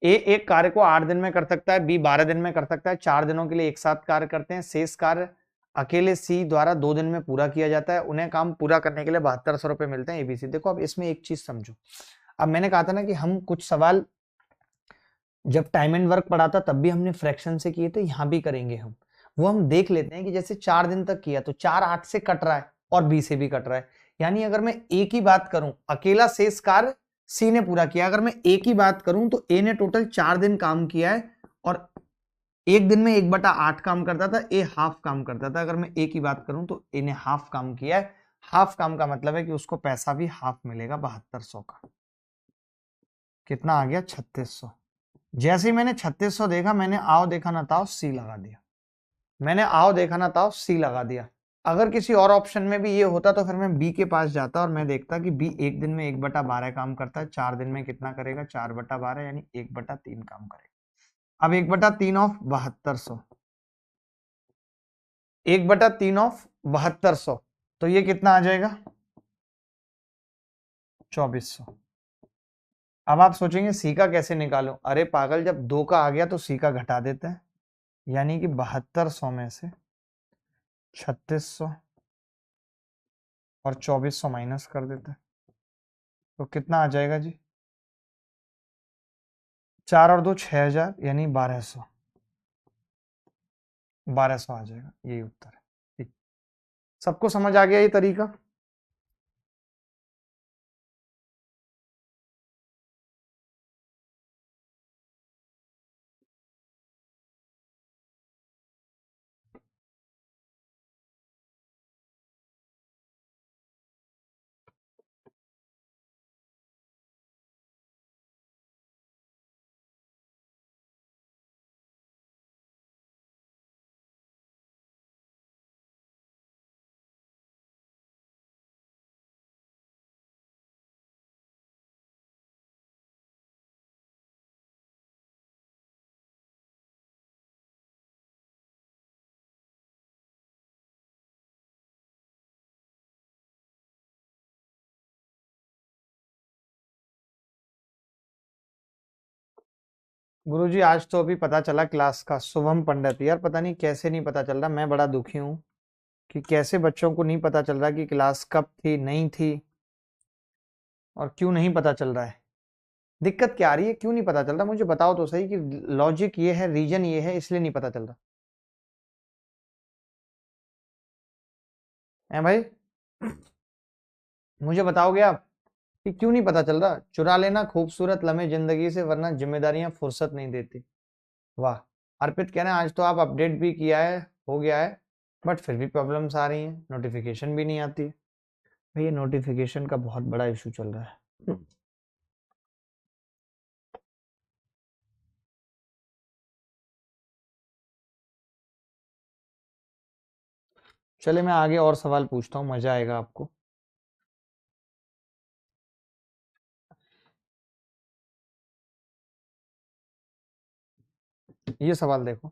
ए एक कार्य को 8 दिन में कर सकता है, बी 12 दिन में कर सकता है, 4 दिनों के लिए एक साथ कार्य करते हैं। शेष कार्य अकेले सी द्वारा 2 दिन में पूरा किया जाता है। उन्हें काम पूरा करने के लिए 7200 रुपए मिलते हैं। एबीसी देखो, अब इसमें एक चीज समझो। अब मैंने कहा था ना कि हम कुछ सवाल जब टाइम एंड वर्क पढ़ा था तब भी हमने फ्रैक्शन से किए थे, यहाँ भी करेंगे हम। वो हम देख लेते हैं कि जैसे 4 दिन तक किया तो 4 8 से कट रहा है और बी से भी कट रहा है, यानी अगर मैं ए की बात करूं, अकेला शेष कार्य सी ने पूरा किया। अगर मैं ए की बात करूं तो ए ने टोटल 4 दिन काम किया है और एक दिन में 1/8 काम करता था, ए हाफ काम करता था। अगर मैं ए की बात करूं तो ए ने हाफ काम किया है। हाफ काम का मतलब है कि उसको पैसा भी हाफ मिलेगा 7200 का। कितना आ गया? 3600। जैसे ही मैंने 3600 देखा, मैंने आओ देखा ना ताओ सी लगा दिया। मैंने आओ देखा ना ताओ सी लगा दिया। अगर किसी और ऑप्शन में भी ये होता तो फिर मैं बी के पास जाता और मैं देखता कि बी एक दिन में 1/12 काम करता है, 4 दिन में कितना करेगा? 4/12 यानी 1/3 काम करेगा। अब 1/3 ऑफ 7200, 1/3 ऑफ 7200, तो ये कितना आ जाएगा? 2400। अब आप सोचेंगे सी का कैसे निकालो? अरे पागल, जब 2 का आ गया तो सी का घटा देते हैं, यानी कि 7200 में से 3600 और 2400 माइनस कर देते हैं, तो कितना आ जाएगा जी? 4 और 2 6000, यानी 1200। 1200 आ जाएगा, यही उत्तर है। ठीक, सबको समझ आ गया ये तरीका? गुरुजी आज तो अभी पता चला क्लास का, शुभम पंडित। यार पता नहीं कैसे नहीं पता चल रहा, मैं बड़ा दुखी हूँ कि कैसे बच्चों को नहीं पता चल रहा कि क्लास कब थी, नहीं थी, और क्यों नहीं पता चल रहा है। दिक्कत क्या आ रही है, क्यों नहीं पता चल रहा? मुझे बताओ तो सही कि लॉजिक ये है, रीजन ये है, इसलिए नहीं पता चल रहा है भाई? मुझे बताओगे आप कि क्यों नहीं पता चल रहा? चुरा लेना खूबसूरत लम्हे जिंदगी से, वरना जिम्मेदारियां फुर्सत नहीं देती। वाह। अर्पित कह रहे हैं आज तो आप अपडेट भी किया है, हो गया है, बट फिर भी प्रॉब्लम्स आ रही हैं, नोटिफिकेशन भी नहीं आती है। भाई ये नोटिफिकेशन का बहुत बड़ा इशू चल रहा है। चले मैं आगे और सवाल पूछता हूँ, मजा आएगा आपको। ये सवाल देखो,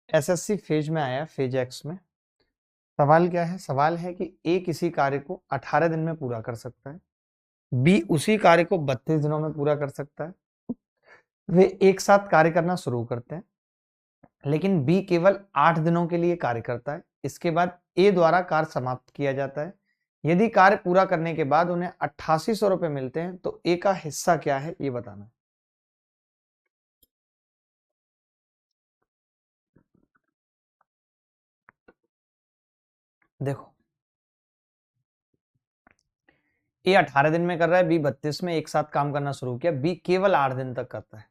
एसएससी फेज में आया, फेज एक्स में। सवाल क्या है? सवाल है कि ए किसी कार्य को 18 दिन में पूरा कर सकता है, बी उसी कार्य को 32 दिनों में पूरा कर सकता है। वे एक साथ कार्य करना शुरू करते हैं, लेकिन बी केवल 8 दिनों के लिए कार्य करता है। इसके बाद ए द्वारा कार्य समाप्त किया जाता है। यदि कार्य पूरा करने के बाद उन्हें 8800 रुपए मिलते हैं तो ए का हिस्सा क्या है, ये बताना है। देखो, ए 18 दिन में कर रहा है, बी 32 में, एक साथ काम करना शुरू किया। बी केवल 8 दिन तक करता है।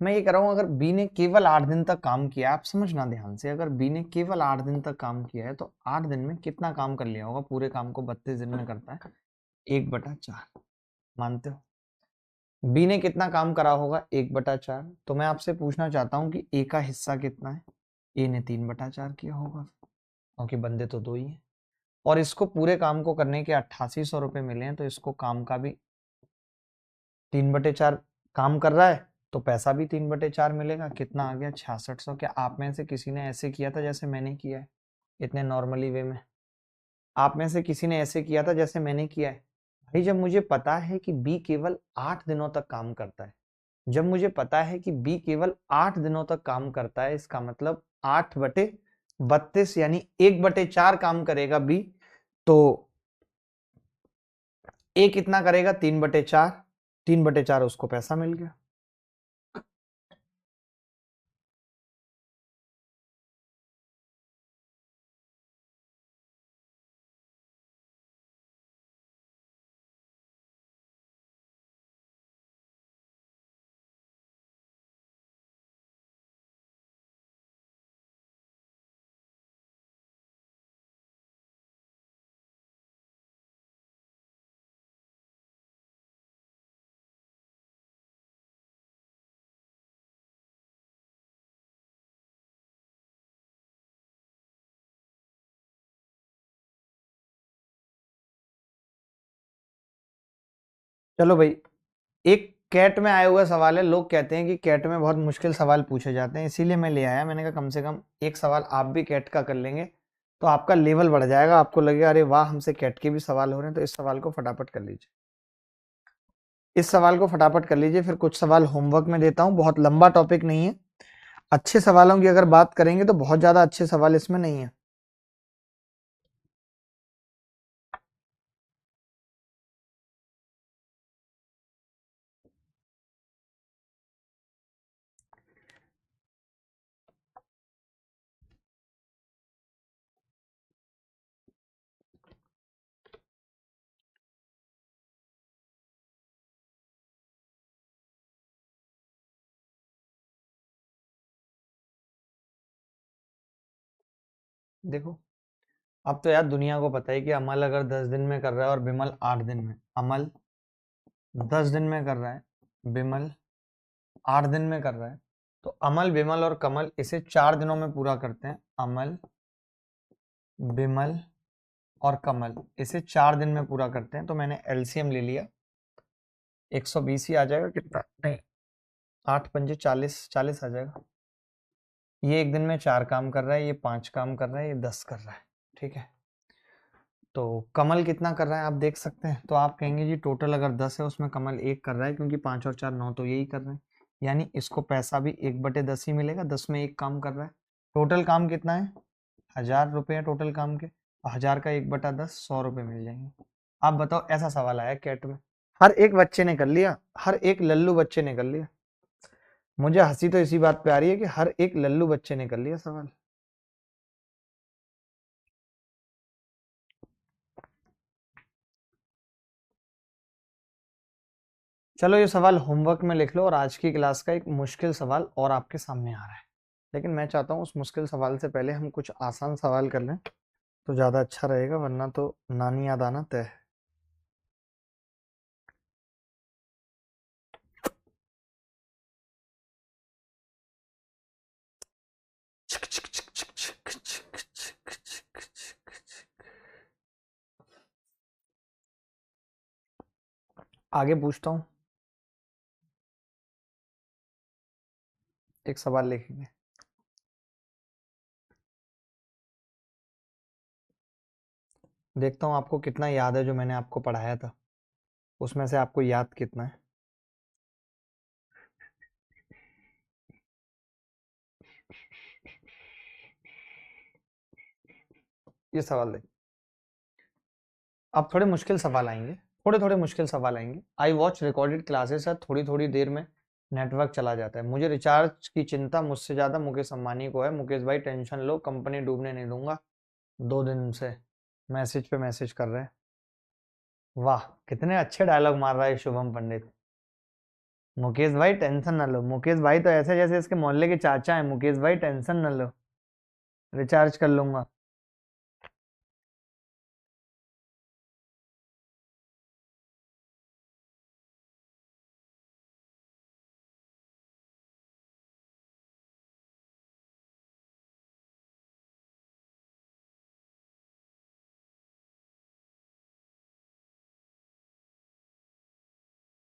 मैं ये कह रहा हूं, अगर बी ने केवल 8 दिन तक काम किया, आप समझना ध्यान से, अगर बी ने केवल 8 दिन तक काम किया है तो 8 दिन में कितना काम कर लिया होगा? पूरे काम को 32 दिन में करता है, 1/4। मानते हो? बी ने कितना काम करा होगा? 1/4। तो मैं आपसे पूछना चाहता हूँ कि ए का हिस्सा कितना है? ए ने 3/4 किया होगा, क्योंकि बंदे तो दो ही हैं, और इसको पूरे काम को करने के 8800 रुपए मिले हैं, तो इसको काम का भी 3/4 काम कर रहा है, तो पैसा भी 3/4 मिलेगा। कितना आ गया? 6600। क्या आप में से किसी ने ऐसे किया था जैसे मैंने किया है, इतने नॉर्मली वे में? आप में से किसी ने ऐसे किया था जैसे मैंने किया है? भाई जब मुझे पता है कि बी केवल 8 दिनों तक काम करता है, जब मुझे पता है कि बी केवल 8 दिनों तक काम करता है, इसका मतलब 8/32 यानी 1/4 काम करेगा बी, तो ए कितना करेगा? 3/4। 3/4 उसको पैसा मिल गया। चलो भाई, एक कैट में आया हुआ सवाल है। लोग कहते हैं कि कैट में बहुत मुश्किल सवाल पूछे जाते हैं, इसीलिए मैं ले आया। मैंने कहा कम से कम एक सवाल आप भी कैट का कर लेंगे तो आपका लेवल बढ़ जाएगा, आपको लगेगा अरे वाह हमसे कैट के भी सवाल हो रहे हैं। तो इस सवाल को फटाफट कर लीजिए, इस सवाल को फटाफट कर लीजिए। फिर कुछ सवाल होमवर्क में देता हूँ, बहुत लंबा टॉपिक नहीं है। अच्छे सवालों की अगर बात करेंगे तो बहुत ज्यादा अच्छे सवाल इसमें नहीं है। देखो, अब तो यार दुनिया को पता है कि अमल अगर 10 दिन में कर रहा है और बिमल 8 दिन में, अमल 10 दिन में कर रहा है, बिमल 8 दिन में कर रहा है, तो अमल, बिमल और कमल इसे 4 दिनों में पूरा करते हैं। अमल, बिमल और कमल इसे 4 दिन में पूरा करते हैं। तो मैंने एलसीएम ले लिया, 120 ही आ जाएगा, कितना नहीं, 8 पंजे 40, 40 आ जाएगा। ये एक दिन में 4 काम कर रहा है, ये 5 काम कर रहा है, ये 10 कर रहा है। ठीक है, तो कमल कितना कर रहा है आप देख सकते हैं। तो आप कहेंगे जी टोटल अगर 10 है उसमें कमल 1 कर रहा है, क्योंकि 5 और 4 9, तो यही कर रहे हैं। यानी इसको पैसा भी 1/10 ही मिलेगा, 10 में 1 काम कर रहा है। टोटल काम कितना है, 1000 रुपये है टोटल काम के। 1000 का 1/10, 100 रुपये मिल जाएंगे। आप बताओ, ऐसा सवाल आया कैट में, हर एक बच्चे ने कर लिया, हर एक लल्लू बच्चे ने कर लिया। मुझे हंसी तो इसी बात पे आ रही है कि हर एक लल्लू बच्चे ने कर लिया सवाल। चलो ये सवाल होमवर्क में लिख लो, और आज की क्लास का एक मुश्किल सवाल और आपके सामने आ रहा है। लेकिन मैं चाहता हूँ उस मुश्किल सवाल से पहले हम कुछ आसान सवाल कर लें तो ज़्यादा अच्छा रहेगा, वरना तो नानी याद आना तय है। आगे पूछता हूँ, एक सवाल लिखेंगे। देखता हूँ आपको कितना याद है जो मैंने आपको पढ़ाया था, उसमें से आपको याद कितना है। ये सवाल देख, अब थोड़े मुश्किल सवाल आएंगे, थोड़े थोड़े मुश्किल सवाल आएंगे। आई वॉच रिकॉर्डेड क्लासेस है, थोड़ी थोड़ी देर में नेटवर्क चला जाता है। मुझे रिचार्ज की चिंता मुझसे ज्यादा मुकेश अंबानी को है। मुकेश भाई टेंशन लो, कंपनी डूबने नहीं दूंगा। 2 दिन से मैसेज पे मैसेज कर रहे हैं। वाह, कितने अच्छे डायलॉग मार रहा है शुभम पंडित। मुकेश भाई टेंशन न लो, मुकेश भाई तो ऐसे जैसे इसके मोहल्ले के चाचा हैं। मुकेश भाई टेंशन न लो, रिचार्ज कर लूंगा।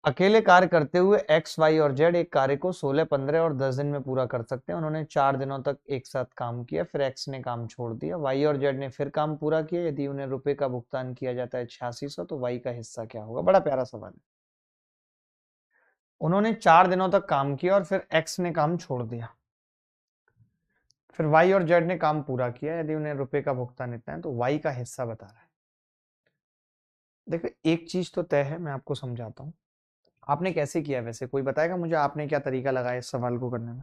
अकेले कार्य करते हुए एक्स, वाई और जेड एक कार्य को 16, 15 और 10 दिन में पूरा कर सकते हैं। उन्होंने 4 दिनों तक एक साथ काम किया, फिर एक्स ने काम छोड़ दिया। वाई और जेड ने फिर काम पूरा किया। यदि उन्हें रुपए का भुगतान किया जाता है 8600, तो वाई का हिस्सा क्या होगा। बड़ा प्यारा सवाल है। उन्होंने 4 दिनों तक काम किया और फिर एक्स ने काम छोड़ दिया, फिर वाई और जेड ने काम पूरा किया। यदि उन्हें रुपए का भुगतान इतना है, तो वाई का हिस्सा बता रहा है। देखो एक चीज तो तय है, मैं आपको समझाता हूँ। आपने कैसे किया, वैसे कोई बताएगा मुझे आपने क्या तरीका लगाया इस सवाल को करने में।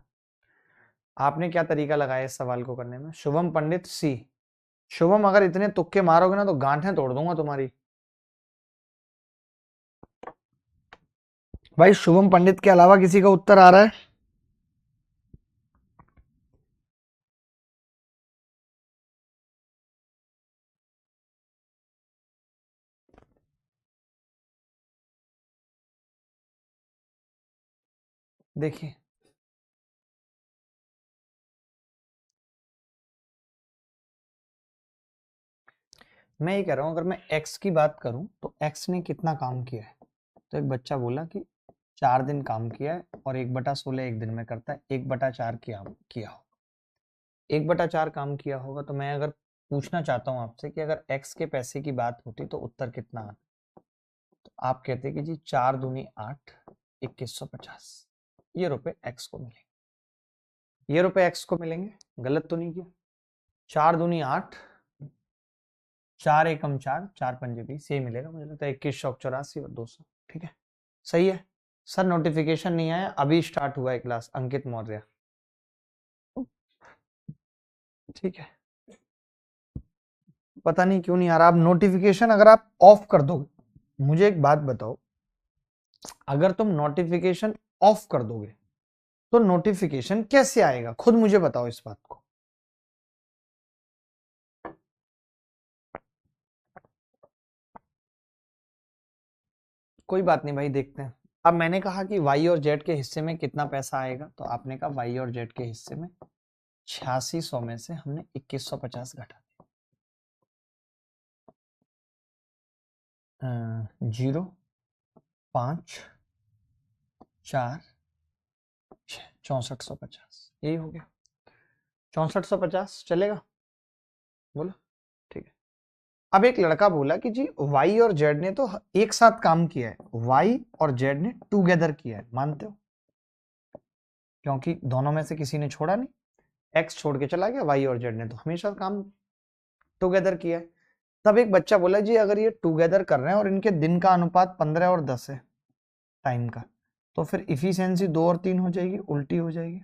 आपने क्या तरीका लगाया इस सवाल को करने में। शुभम पंडित सी, शुभम अगर इतने तुक्के मारोगे ना तो गांठें तोड़ दूंगा तुम्हारी। भाई शुभम पंडित के अलावा किसी का उत्तर आ रहा है। देखिए, मैं ये कह रहा हूं, अगर मैं एक्स की बात करूं तो एक्स ने कितना काम किया है। तो एक बच्चा बोला कि 4 दिन काम किया है और 1/16 एक दिन में करता है, 1/4 किया हो, 1/4 काम किया होगा। तो मैं अगर पूछना चाहता हूं आपसे कि अगर x के पैसे की बात होती तो उत्तर कितना आता, तो आप कहते कि जी 4 दूनी 8, 2150, ये रुपए x को मिलेंगे, ये रुपए x को मिलेंगे। गलत तो नहीं किया? 4 दूनी 8, 4 एकम 4, 4 पंजे 20, यही मिलेगा मुझे लगता है, 2184 और 200। ठीक है, सही है। सर नोटिफिकेशन नहीं आया, अभी स्टार्ट हुआ है क्लास, अंकित मौर्य। ठीक है, पता नहीं क्यों नहीं आ रहा। आप नोटिफिकेशन अगर आप ऑफ कर दोगे, मुझे एक बात बताओ, अगर तुम नोटिफिकेशन ऑफ कर दोगे तो नोटिफिकेशन कैसे आएगा? खुद मुझे बताओ इस बात को। कोई बात नहीं भाई, देखते हैं। अब मैंने कहा कि वाई और जेड के हिस्से में कितना पैसा आएगा, तो आपने कहा वाई और जेड के हिस्से में 8600 में से हमने 2150 घटा दिया। 0, 5, 4, 6, 6450, यही हो गया। 6450 चलेगा? बोलो, ठीक है। अब एक लड़का बोला कि जी वाई और जेड ने तो एक साथ काम किया है, वाई और जेड ने टुगेदर किया है, मानते हो? क्योंकि दोनों में से किसी ने छोड़ा नहीं, एक्स छोड़ के चला गया, वाई और जेड ने तो हमेशा काम टुगेदर किया है। तब एक बच्चा बोला जी अगर ये टुगेदर कर रहे हैं और इनके दिन का अनुपात 15 और 10 है टाइम का, तो फिर इफिशियंसी 2 और 3 हो जाएगी, उल्टी हो जाएगी।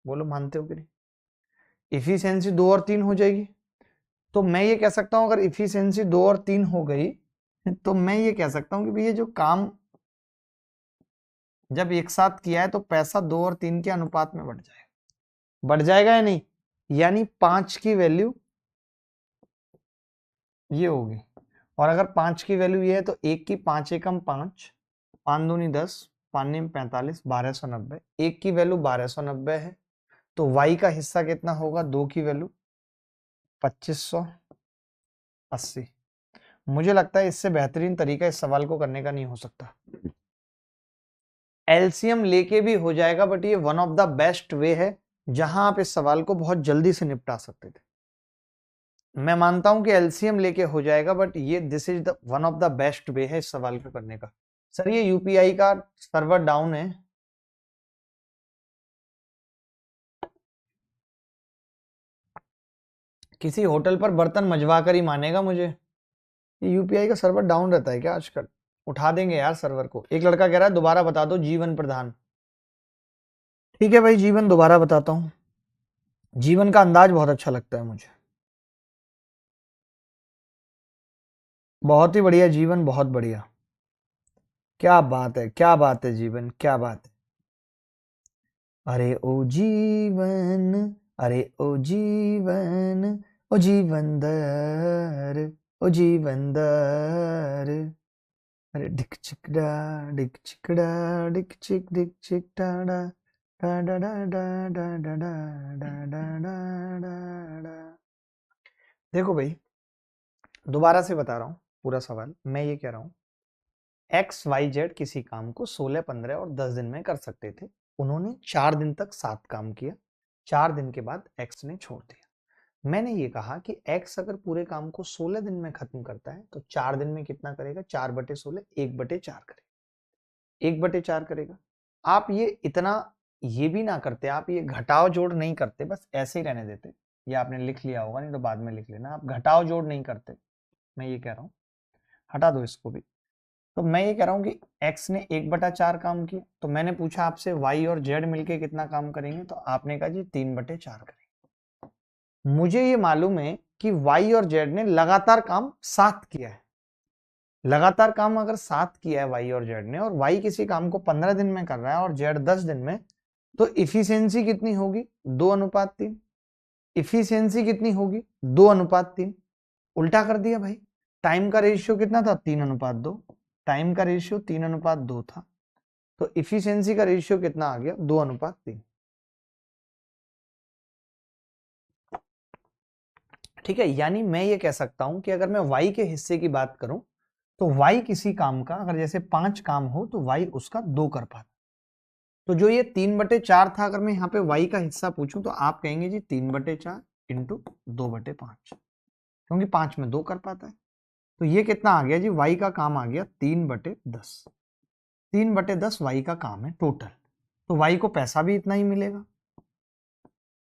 बोलो मानते हो कि नहीं? इफिशियंसी 2 और 3 हो जाएगी। तो मैं ये कह सकता हूं अगर इफिशियंसी 2 और 3 हो गई, तो मैं ये कह सकता हूं कि भैया जो काम जब एक साथ किया है तो पैसा 2 और 3 के अनुपात में बढ़ जाएगा, बढ़ जाएगा या नहीं? यानी 5 की वैल्यू ये होगी, और अगर 5 की वैल्यू ये है तो 1 की 5 एकम 5, 5 दूनी 10, 5 नीम 45, 1290। 1 की वैल्यू 1290 है, तो y का हिस्सा कितना होगा? 2 की वैल्यू 2580। मुझे लगता है इससे बेहतरीन तरीका इस सवाल को करने का नहीं हो सकता। एलसीएम लेके भी हो जाएगा, बट ये one of the best way है जहां आप इस सवाल को बहुत जल्दी से निपटा सकते थे। मैं मानता हूं कि एलसीएम लेके हो जाएगा, बट ये this is the one of the best way है इस सवाल को करने का। सर ये यूपीआई का सर्वर डाउन है। किसी होटल पर बर्तन मजवा कर ही मानेगा मुझे। यूपीआई का सर्वर डाउन रहता है क्या आजकल? उठा देंगे यार सर्वर को। एक लड़का कह रहा है दोबारा बता दो जीवन प्रधान। ठीक है भाई, जीवन दोबारा बताता हूं। जीवन का अंदाज बहुत अच्छा लगता है मुझे, बहुत ही बढ़िया जीवन, बहुत बढ़िया। क्या बात है, क्या बात है जीवन, क्या बात है। अरे ओ जीवन, अरे ओ जीवन, ओ जीवनदार, ओ जीवनदार। अरे डिक चिकड़ा, डिक चिकड़ा, डिक चिक डाडा, डाडा डाडा डाडा डाडा डाडा। देखो भाई, दोबारा से बता रहा हूँ पूरा सवाल। मैं ये कह रहा हूँ एक्स वाई जेड किसी काम को 16, 15 और 10 दिन में कर सकते थे। उन्होंने 4 दिन तक साथ काम किया, 4 दिन के बाद एक्स ने छोड़ दिया। मैंने ये कहा कि एक्स अगर पूरे काम को 16 दिन में खत्म करता है तो 4 दिन में कितना करेगा? 4/16, 1/4 करेगा, 1/4 करेगा। आप ये इतना ये भी ना करते, आप ये घटाव जोड़ नहीं करते, बस ऐसे ही रहने देते। ये आपने लिख लिया होगा, नहीं तो बाद में लिख लेना। आप घटाव जोड़ नहीं करते, मैं ये कह रहा हूँ। हटा दो इसको भी। तो मैं ये कह रहा हूँ कि x ने 1/4 काम किया, तो मैंने पूछा आपसे y और z मिलके कितना काम करेंगे, तो आपने कहा जी 3/4 करेंगे। मुझे ये मालूम है कि y और z ने लगातार काम साथ किया है। लगातार काम अगर साथ किया है y और z ने, और y किसी काम को 15 दिन में कर रहा है और z 10 दिन में, तो इफिशियंसी कितनी होगी? 2:3। इफिशियंसी कितनी होगी? 2:3। उल्टा कर दिया भाई। टाइम का रेशियो कितना था? 3:2। टाइम का रेशियो 3:2 था, तो इफिशियंसी का रेशियो कितना आ गया? 2:3। ठीक है, यानी मैं ये कह सकता हूं कि अगर मैं y के हिस्से की बात करूं तो y किसी काम का अगर जैसे 5 काम हो तो y उसका 2 कर पाता। तो जो ये 3/4 था, अगर मैं यहाँ पे y का हिस्सा पूछूं तो आप कहेंगे जी 3/4 इंटू 2/5, क्योंकि 5 में 2 कर पाता है। तो ये कितना आ गया जी, y का काम आ गया 3/10। 3/10 y का काम है टोटल। तो y को पैसा भी इतना ही मिलेगा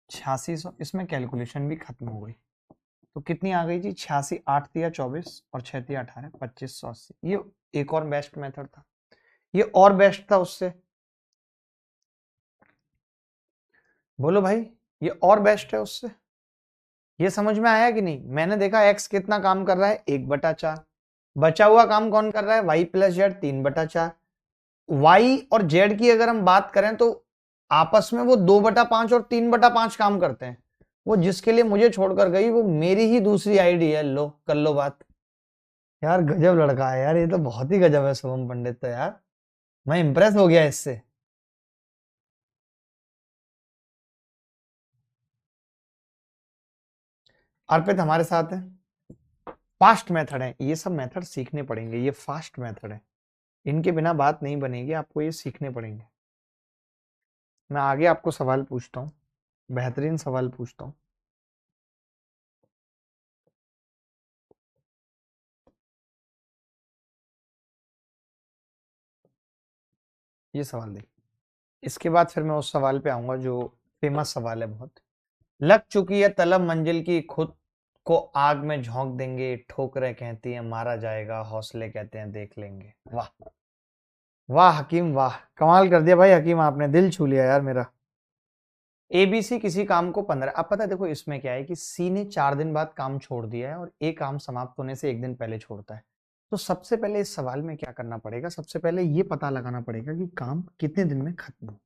8600। इसमें कैलकुलेशन भी खत्म हो गई। तो कितनी आ गई जी, 86, 8 तिया 24 और 6 तिया 18, 2580। ये एक और बेस्ट मेथड था, ये और बेस्ट था उससे। बोलो भाई, ये और बेस्ट है उससे। ये समझ में आया कि नहीं? मैंने देखा x कितना काम कर रहा है, 1/4। बचा हुआ काम कौन कर रहा है, y प्लस जेड 3/4। y और z की अगर हम बात करें तो आपस में वो 2/5 और 3/5 काम करते हैं। वो जिसके लिए मुझे छोड़कर गई वो मेरी ही दूसरी आईडी है, लो कर लो बात। यार गजब लड़का है यार, ये तो बहुत ही गजब है शुभम पंडित तो यार, मैं इंप्रेस हो गया इससे। अर्पित हमारे साथ है। फास्ट मेथड है ये, सब मेथड सीखने पड़ेंगे, ये फास्ट मेथड है, इनके बिना बात नहीं बनेगी, आपको ये सीखने पड़ेंगे। मैं आगे आपको सवाल पूछता हूँ, बेहतरीन सवाल पूछता हूँ। ये सवाल देखिए, इसके बाद फिर मैं उस सवाल पे आऊंगा जो फेमस सवाल है बहुत। लग चुकी है तलब मंजिल की, खुद को आग में झोंक देंगे, ठोकरें कहती हैं मारा जाएगा, हौसले कहते हैं देख लेंगे। वाह वाह हकीम वाह, कमाल कर दिया भाई हकीम, आपने दिल छू लिया यार मेरा। एबीसी किसी काम को 15, अब पता है देखो इसमें क्या है कि सी ने 4 दिन बाद काम छोड़ दिया है और ए काम समाप्त होने से 1 दिन पहले छोड़ता है। तो सबसे पहले इस सवाल में क्या करना पड़ेगा, सबसे पहले ये पता लगाना पड़ेगा कि काम कितने दिन में खत्म हो।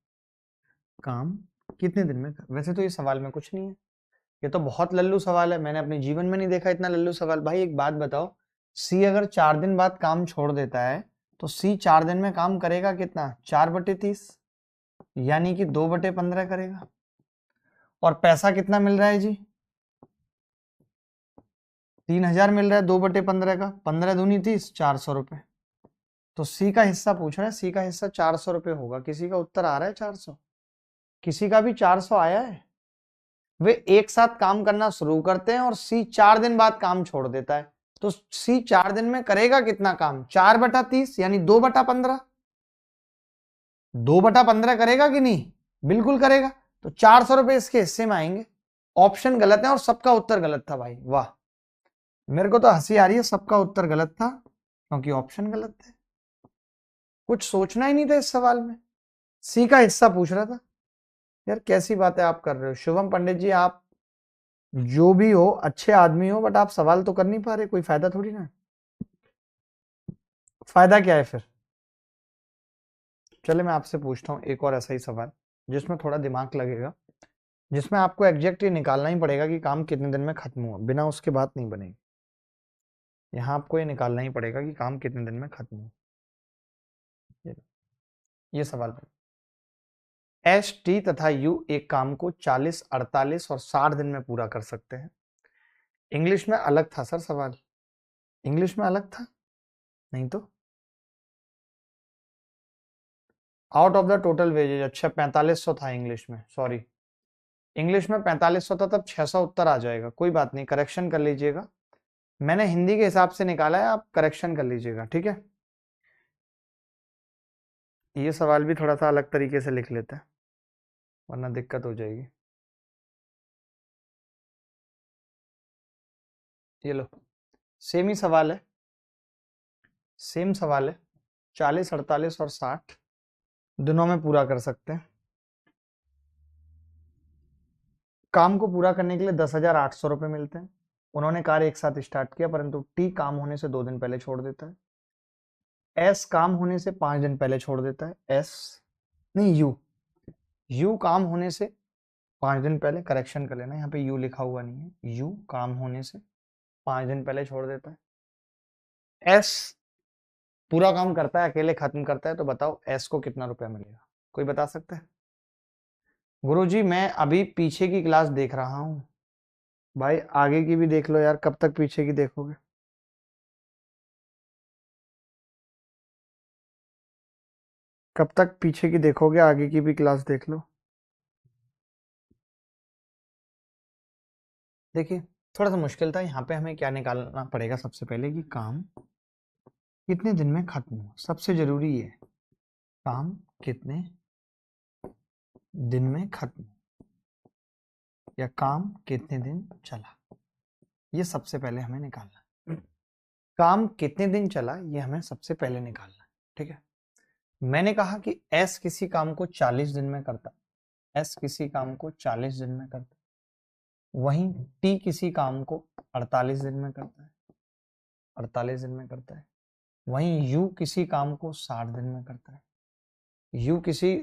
काम कितने दिन में, वैसे तो ये सवाल में कुछ नहीं है, ये तो बहुत लल्लू सवाल है, मैंने अपने जीवन में नहीं देखा इतना लल्लू सवाल। भाई एक बात बताओ, सी अगर 4 दिन बाद काम छोड़ देता है तो सी 4 दिन में काम करेगा कितना, 4/30, यानी कि 2/15 करेगा। और पैसा कितना मिल रहा है जी, 3000 मिल रहा है 2/15 का, 15 दूनी 30, 400 रुपए। तो सी का हिस्सा पूछ रहा है, सी का हिस्सा 400 रुपए होगा। किसी का उत्तर आ रहा है 400, किसी का भी 400 आया है। वे एक साथ काम करना शुरू करते हैं और सी 4 दिन बाद काम छोड़ देता है। तो सी 4 दिन में करेगा कितना काम, 4/30 यानी 2/15। 2/15 करेगा कि नहीं, बिल्कुल करेगा। तो 400 रुपए इसके हिस्से में आएंगे। ऑप्शन गलत है और सबका उत्तर गलत था भाई, वाह। मेरे को तो हंसी आ रही है, सबका उत्तर गलत था क्योंकि ऑप्शन गलत थे। कुछ सोचना ही नहीं था इस सवाल में, सी का हिस्सा पूछ रहा था। यार कैसी बातें आप कर रहे हो शुभम पंडित जी, आप जो भी हो अच्छे आदमी हो, बट आप सवाल तो कर नहीं पा रहे, कोई फायदा थोड़ी ना। फायदा क्या है फिर। चले मैं आपसे पूछता हूँ एक और ऐसा ही सवाल जिसमें थोड़ा दिमाग लगेगा, जिसमें आपको एग्जैक्ट ये निकालना ही पड़ेगा कि काम कितने दिन में खत्म हुआ, बिना उसके बात नहीं बनेगी। यहाँ आपको ये निकालना ही पड़ेगा कि काम कितने दिन में खत्म हुआ। ये सवाल एस टी तथा यू एक काम को 40, 48 और 60 दिन में पूरा कर सकते हैं। इंग्लिश में अलग था सर सवाल, इंग्लिश में अलग था, नहीं तो out of the total wages, अच्छा 4500 था इंग्लिश में, सॉरी इंग्लिश में 4500 था, तब 600 उत्तर आ जाएगा। कोई बात नहीं, करेक्शन कर लीजिएगा, मैंने हिंदी के हिसाब से निकाला है, आप करेक्शन कर लीजिएगा, ठीक है। ये सवाल भी थोड़ा सा अलग तरीके से लिख लेते हैं वरना दिक्कत हो जाएगी। ये लो, सेम ही सवाल है, सेम सवाल है, 40, 48 और 60 दिनों में पूरा कर सकते हैं। काम को पूरा करने के लिए 10,800 रुपए मिलते हैं। उन्होंने कार्य एक साथ स्टार्ट किया, परंतु टी काम होने से 2 दिन पहले छोड़ देता है। एस काम होने से 5 दिन पहले छोड़ देता है, एस नहीं यू, यू काम होने से 5 दिन पहले, करेक्शन कर लेना, यहाँ पे यू लिखा हुआ नहीं है, यू काम होने से 5 दिन पहले छोड़ देता है। एस पूरा काम करता है, अकेले खत्म करता है, तो बताओ एस को कितना रुपया मिलेगा, कोई बता सकता है। गुरुजी मैं अभी पीछे की क्लास देख रहा हूँ। भाई आगे की भी देख लो यार, कब तक पीछे की देखोगे। कब तक पीछे की देखोगे, आगे की भी क्लास देख लो। देखिए थोड़ा सा मुश्किल था, यहाँ पे हमें क्या निकालना पड़ेगा सबसे पहले कि काम कितने दिन में खत्म हुआ। सबसे जरूरी है काम कितने दिन में खत्म या काम कितने दिन चला, ये सबसे पहले हमें निकालना है। काम कितने दिन चला ये हमें सबसे पहले निकालना है, ठीक है। मैंने कहा कि एस किसी काम को 40 दिन में करता, एस किसी काम को 40 दिन में करता, वहीं टी किसी काम को 48 दिन में करता है, 48 दिन में करता है। वहीं यू किसी काम को 60 दिन में करता है, यू किसी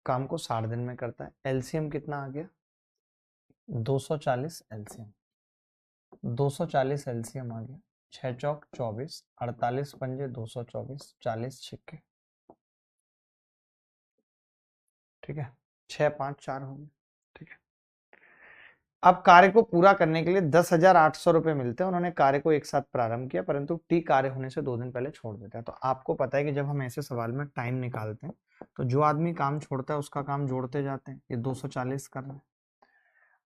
काम को 60 दिन में करता है। एलसीएम कितना आ गया 240 एलसीएम, 240 एलसीएम आ गया। 6 चौक 24, 48 पंजे 224, 40 छिक्के, ठीक है। 6 5 4 हो गए, ठीक है। अब कार्य को पूरा करने के लिए 10,800 रुपए मिलते हैं। उन्होंने कार्य को एक साथ प्रारंभ किया, परंतु टी कार्य होने से 2 दिन पहले छोड़ देता है। तो आपको पता है कि जब हम ऐसे सवाल में टाइम निकालते हैं तो जो आदमी काम छोड़ता है उसका काम जोड़ते जाते हैं। ये 240 कर रहे हैं।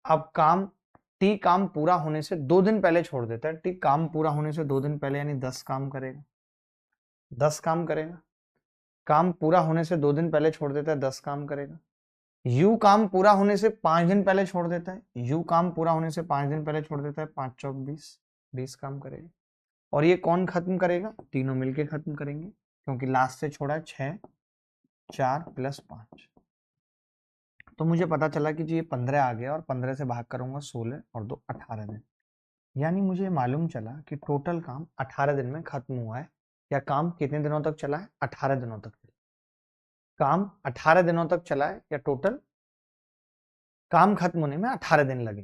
अब काम टी काम पूरा होने से 2 दिन पहले छोड़ देता है। टी काम पूरा होने से 2 दिन पहले यानी 10 काम करेगा, 10 काम करेगा। काम पूरा होने से 2 दिन पहले छोड़ देता है, 10 काम करेगा। यू काम पूरा होने से 5 दिन पहले छोड़ देता है, यू काम पूरा होने से 5 दिन पहले छोड़ देता है। 5 चौक 20, 20 काम करेगा। और ये कौन खत्म करेगा, तीनों मिलके खत्म करेंगे, क्योंकि लास्ट से छोड़ा 6 4 + 5। तो मुझे पता चला कि जी ये 15 आ गया और 15 से भाग करूंगा 16 और 2 18 दिन। यानी मुझे मालूम चला कि टोटल काम 18 दिन में खत्म हुआ है। या काम कितने दिनों तक चला है, 18 दिनों तक। काम 18 दिनों तक चला है या टोटल काम खत्म होने में 18 दिन लगे।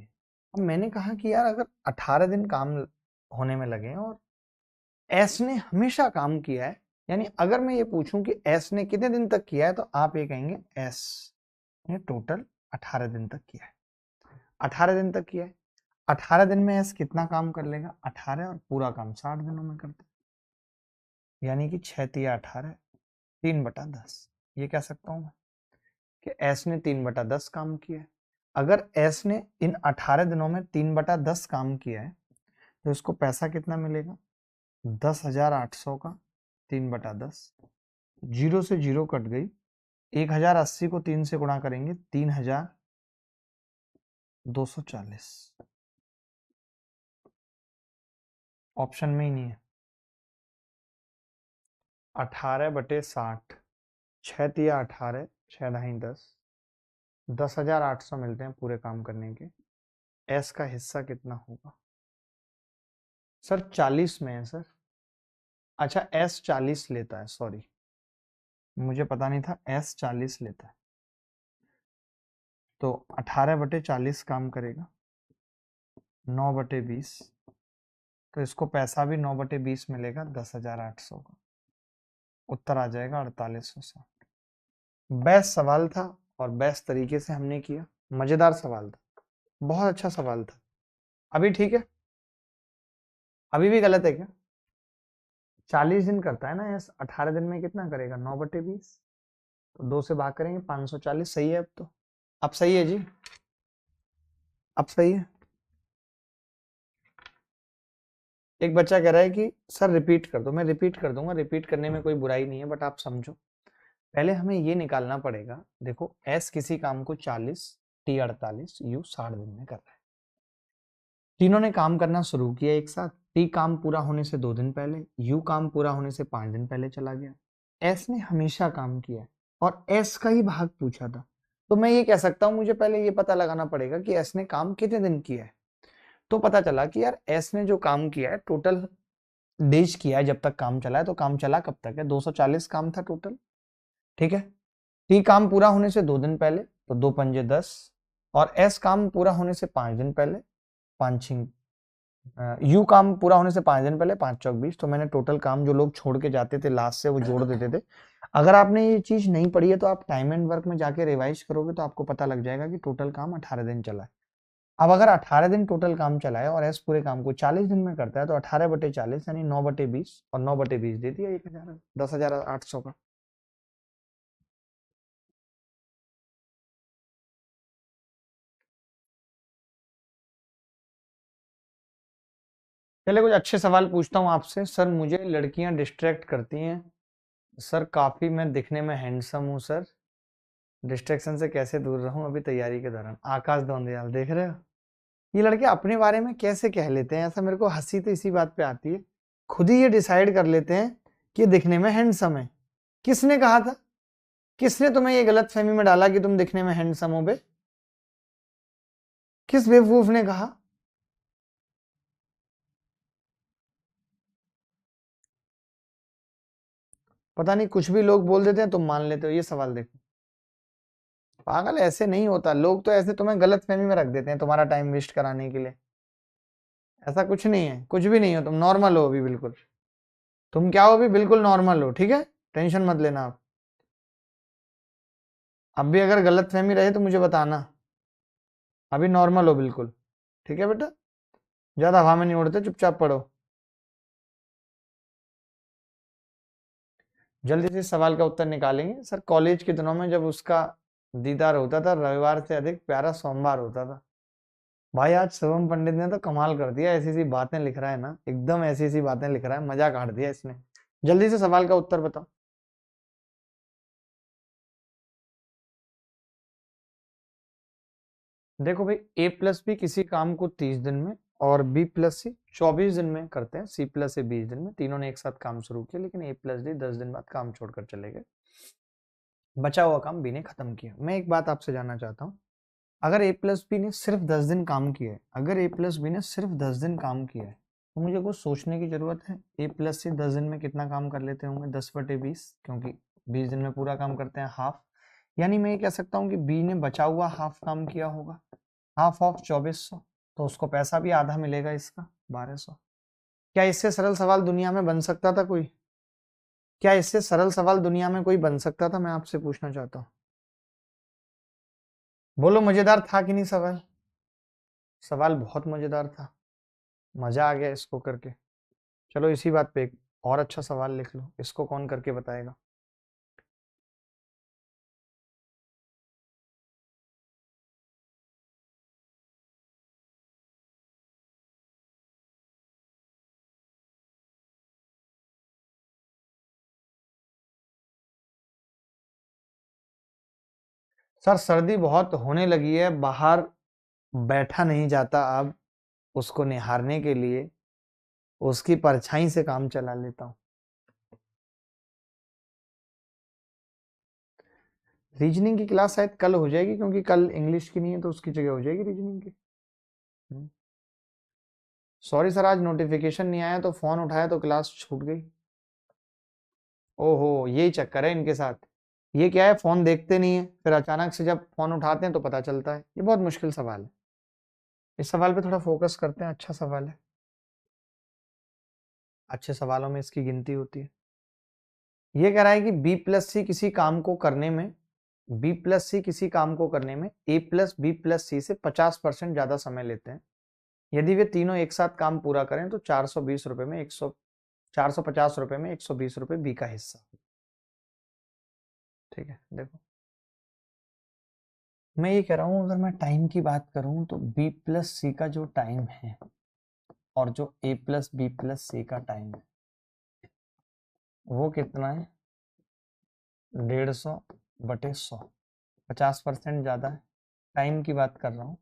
अब मैंने कहा कि यार अगर 18 दिन काम होने में लगे और एस ने हमेशा काम किया है, यानी अगर मैं ये पूछूं कि एस ने कितने दिन तक किया है, तो आप ये कहेंगे एस ने टोटल 18 दिन तक किया है। 18 दिन तक किया है। 18 दिन में एस कितना काम कर लेगा, 18, और पूरा काम 60 दिनों में करता है। यानी कि 6 तिया 18, 3/10। ये कह सकता हूं मैं कि एस ने 3/10 काम किया है। अगर एस ने इन 18 दिनों में 3/10 काम किया है तो इसको पैसा कितना मिलेगा, 10,800 का 3/10। जीरो से जीरो कट गई। 1,080 को 3 से गुणा करेंगे, 3,240। ऑप्शन में ही नहीं है। 18/60, 6 तिया 18, 6 ढाई 10, 10,800 मिलते हैं पूरे काम करने के। एस का हिस्सा कितना होगा सर, 40 में है सर। अच्छा एस 40 लेता है, सॉरी मुझे पता नहीं था एस 40 लेता है। तो 18/40 काम करेगा, 9/20। तो इसको पैसा भी 9/20 मिलेगा, 10,800 का। उत्तर आ जाएगा 4860। बेस्ट सवाल था और बेस्ट तरीके से हमने किया। मजेदार सवाल था, बहुत अच्छा सवाल था। अभी ठीक है, अभी भी गलत है क्या? 40 दिन करता है ना यस, 18 दिन में कितना करेगा, 9/20। तो 2 से भाग करेंगे, 540। सही है अब तो, अब सही है जी, अब सही है। एक बच्चा कह रहा है कि सर रिपीट कर दो। मैं रिपीट कर दूंगा, रिपीट करने में कोई बुराई नहीं है, बट आप समझो पहले हमें ये निकालना पड़ेगा। देखो एस किसी काम को 40, टी 48, यू 60 दिन में कर रहा है। तीनों ने काम करना शुरू किया एक साथ। टी काम पूरा होने से 2 दिन पहले, यू काम पूरा होने से 5 दिन पहले चला गया। एस ने हमेशा काम किया है और एस का ही भाग पूछा था। तो मैं ये कह सकता हूं, मुझे पहले ये पता लगाना पड़ेगा कि एस ने काम कितने दिन किया है। तो पता चला कि यार एस ने जो काम किया है टोटल डेज किया है, जब तक काम चला है। तो काम चला कब तक है, 240 काम था टोटल, ठीक है। टी काम पूरा होने से 2 दिन पहले, तो 2 पंजे 10, और एस काम पूरा होने से 5 दिन पहले, 5 छिंग यू काम पूरा होने से 5 दिन पहले, 5 चौक 20। तो मैंने टोटल काम जो लोग छोड़ के जाते थे लास्ट से वो जोड़ देते थे। अगर आपने ये चीज नहीं पढ़ी है तो आप टाइम एंड वर्क में जाके रिवाइज करोगे तो आपको पता लग जाएगा कि टोटल काम 18 दिन चला है। अब अगर 18 दिन टोटल काम चला है और एस पूरे काम को 40 दिन में करता है, तो 18/40 यानी 9/20, और 9/20 दे दिया 1,000, 10,800 का। चलिए कुछ अच्छे सवाल पूछता हूँ आपसे। सर मुझे लड़कियां डिस्ट्रैक्ट करती हैं सर, काफी मैं दिखने में हैंडसम हूँ सर, डिस्ट्रैक्शन से कैसे दूर रहूं अभी तैयारी के दौरान। आकाश दौंदियाल, देख रहे हो ये लड़के अपने बारे में कैसे कह लेते हैं ऐसा, मेरे को हंसी तो इसी बात पे आती है। खुद ही ये डिसाइड कर लेते हैं कि दिखने में हैंडसम है। किसने कहा था, किसने तुम्हें ये गलत फहमी में डाला कि तुम दिखने में हैंडसम हो बे? किस बेवकूफ ने कहा? पता नहीं कुछ भी लोग बोल देते हैं तुम मान लेते हो। ये सवाल देखो, पागल ऐसे नहीं होता। लोग तो ऐसे तुम्हें गलत फहमी में रख देते हैं तुम्हारा टाइम वेस्ट कराने के लिए। ऐसा कुछ नहीं है, कुछ भी नहीं हो, तुम नॉर्मल हो अभी बिल्कुल। तुम क्या हो अभी, बिल्कुल नॉर्मल हो, ठीक है, टेंशन मत लेना आप। अब भी अगर गलत फहमी रहे तो मुझे बताना। अभी नॉर्मल हो बिल्कुल, ठीक है बेटा, ज्यादा हवा में नहीं उड़ते, चुपचाप पढ़ो। जल्दी से सवाल का उत्तर निकालेंगे। सर कॉलेज के दिनों में जब उसका दीदार होता था, रविवार से अधिक प्यारा सोमवार होता था। भाई आज शिवम पंडित ने तो कमाल कर दिया, ऐसी ऐसी बातें लिख रहा है ना, एकदम ऐसी ऐसी बातें लिख रहा है, मजा काट दिया इसने। जल्दी से सवाल का उत्तर बताओ। देखो भाई, ए प्लस बी किसी काम को 30 दिन में और बी प्लस सी 24 दिन में करते हैं, सी प्लस ए 20 दिन में। तीनों ने एक साथ काम शुरू किया, लेकिन ए प्लस डी 10 दिन बाद काम छोड़कर चले गए। बचा हुआ काम बी ने खत्म किया। मैं एक बात आपसे जानना चाहता हूँ, अगर ए प्लस बी ने सिर्फ 10 दिन काम किया है, अगर ए प्लस बी ने सिर्फ 10 दिन काम किया है, तो मुझे कुछ सोचने की जरूरत है। ए प्लस सी 10 दिन में कितना काम कर लेते होंगे, 10/20, क्योंकि 20 दिन में पूरा काम करते हैं, हाफ। यानी मैं ये कह सकता हूँ कि बी ने बचा हुआ हाफ काम किया होगा, हाफ ऑफ 2400, तो उसको पैसा भी आधा मिलेगा इसका, 1200। क्या इससे सरल सवाल दुनिया में बन सकता था कोई? क्या इससे सरल सवाल दुनिया में कोई बन सकता था? मैं आपसे पूछना चाहता हूँ, बोलो मजेदार था कि नहीं सवाल? सवाल बहुत मजेदार था, मजा आ गया इसको करके। चलो इसी बात पे एक और अच्छा सवाल लिख लो, इसको कौन करके बताएगा? सर सर्दी बहुत होने लगी है, बाहर बैठा नहीं जाता अब, उसको निहारने के लिए उसकी परछाई से काम चला लेता हूँ। रीजनिंग की क्लास शायद कल हो जाएगी, क्योंकि कल इंग्लिश की नहीं है, तो उसकी जगह हो जाएगी रीजनिंग की। सॉरी सर, आज नोटिफिकेशन नहीं आया तो फोन उठाया तो क्लास छूट गई। ओहो, यही चक्कर है इनके साथ। ये क्या है, फोन देखते नहीं है, फिर अचानक से जब फोन उठाते हैं तो पता चलता है। ये बहुत मुश्किल सवाल है, इस सवाल पे थोड़ा फोकस करते हैं। अच्छा सवाल है, अच्छे सवालों में इसकी गिनती होती है। ये कह रहा है कि बी प्लस सी किसी काम को करने में, बी प्लस सी किसी काम को करने में ए प्लस बी प्लस सी से 50% ज्यादा समय लेते हैं। यदि वे तीनों एक साथ काम पूरा करें तो 420 रुपए में 450 रुपए में 120 रुपए बी का हिस्सा। ठीक है, देखो मैं ये कह रहा हूं, अगर मैं टाइम की बात करूं तो बी प्लस सी का जो टाइम है और जो ए प्लस बी प्लस सी का टाइम है, वो कितना है? 150/100, 50% ज्यादा है। टाइम की बात कर रहा हूँ,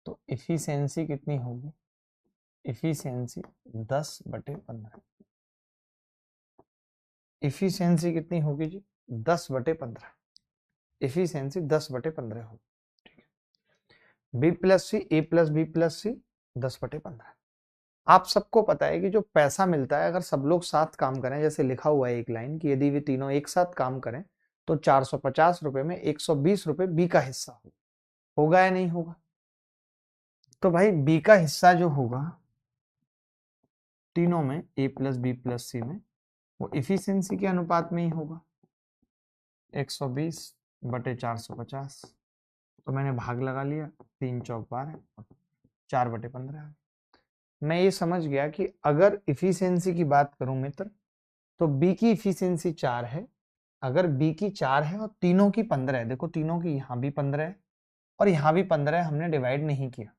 तो इफिशियंसी कितनी होगी? इफिशियंसी 10/15। इफिशियंसी कितनी होगी जी? 10/15। इफिशियंसी 10/15 होगी। ठीक है, बी प्लस सी ए प्लस बी प्लस सी 10/15। आप सबको पता है कि जो पैसा मिलता है, अगर सब लोग साथ काम करें, जैसे लिखा हुआ है एक लाइन कि यदि वे तीनों एक साथ काम करें तो 450 रुपए में 120 रुपए बी का हिस्सा होगा या नहीं होगा? तो भाई बी का हिस्सा जो होगा तीनों में, ए प्लस बी प्लस सी में, वो इफिशियंसी के अनुपात में ही होगा, 120/450। तो मैंने भाग लगा लिया, 3×4 = 12, 4/15। मैं ये समझ गया कि अगर इफिशियंसी की बात करूं मित्र, तो बी की इफिशियंसी 4 है। अगर बी की 4 है और तीनों की 15 है, देखो तीनों की यहाँ भी 15 है और यहाँ भी 15 है, हमने डिवाइड नहीं किया।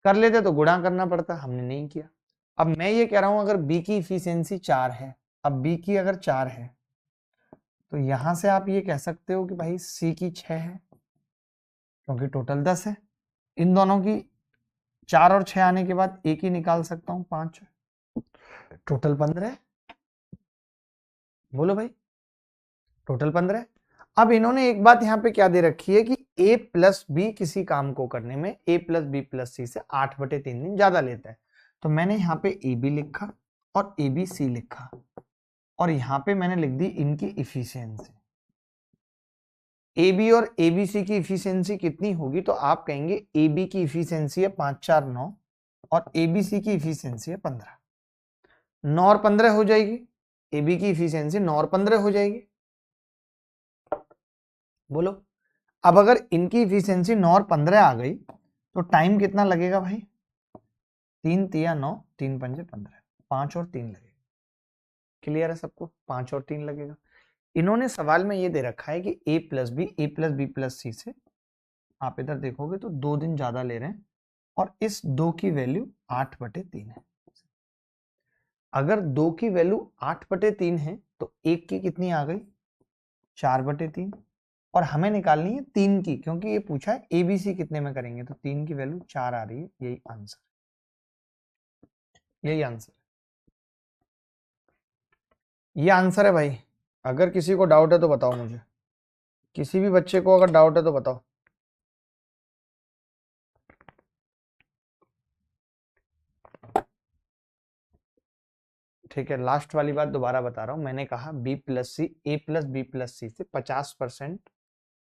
कर लेते तो गुणा करना पड़ता, हमने नहीं किया। अब मैं ये कह रहा हूं अगर बी की इफिशियंसी 4 है, अब बी की अगर 4 है तो यहां से आप ये कह सकते हो कि भाई सी की 6 है, क्योंकि टोटल 10 है। इन दोनों की 4 और 6 आने के बाद एक ही निकाल सकता हूं, 5, टोटल 15 है। बोलो भाई, टोटल 15 है। अब इन्होंने एक बात यहाँ पे क्या दे रखी है कि a प्लस बी किसी काम को करने में a plus B plus C से 8/3 दिन ज्यादा लेता है। तो मैंने यहाँ पे ए बी लिखा और ए बी सी लिखा, और यहाँ पे मैंने लिख दी इनकी इफिशियंसी। ए बी और ए बी सी की इफिशियंसी कितनी होगी, तो आप कहेंगे ए बी की इफिशियंसी है 5 4 9 और ए बी सी की इफिशियंसी है 15। 9 और 15 हो जाएगी, ए बी की इफिशियंसी 9 और 15 हो जाएगी। बोलो, अब अगर इनकी इफिशियंसी 9 और 15 आ गई तो टाइम कितना लगेगा भाई, 3 तिया 9, 3 पंजे 15, 5 और 3 लगेगा। क्लियर है सबको, 5 और 3 लगेगा। इन्होंने सवाल में ये दे रखा है कि a plus B A plus B plus C से, आप इधर देखोगे तो 2 दिन ज्यादा ले रहे हैं, और इस 2 की वैल्यू 8/3 है। अगर 2 की वैल्यू 8/3 है तो 1 की कितनी आ गई, 4/3, और हमें निकालनी है 3 की, क्योंकि ये पूछा है एबीसी कितने में करेंगे, तो 3 की वैल्यू 4 आ रही है। यही आंसर, यही आंसर, ये आंसर है भाई। अगर किसी को डाउट है तो बताओ मुझे, किसी भी बच्चे को अगर डाउट है तो बताओ। ठीक है, लास्ट वाली बात दोबारा बता रहा हूं, मैंने कहा बी प्लस सी ए प्लस बी प्लस सी से 50%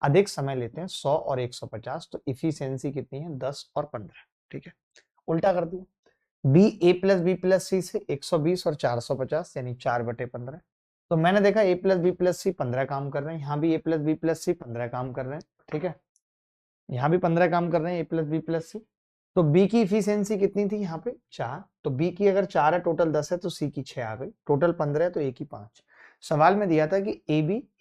अधिक समय लेते हैं, 100 और 150, तो इफिशियंसी कितनी है, 10 और 15। ठीक है, उल्टा कर दिया, B A plus B plus C से 120 और 450 यानी 4/15। तो मैंने देखा ए प्लस बी प्लस सी 15 काम कर रहे हैं, यहाँ भी ए प्लस बी प्लस सी 15 काम कर रहे हैं। ठीक है, यहाँ भी 15 काम कर रहे हैं ए प्लस बी प्लस सी। तो बी की इफिशियंसी कितनी थी यहाँ पे, 4, तो बी की अगर 4 है, टोटल 10 है, तो सी की 6 आ गई, टोटल 15 है तो ए की 5। सवाल में दिया था कि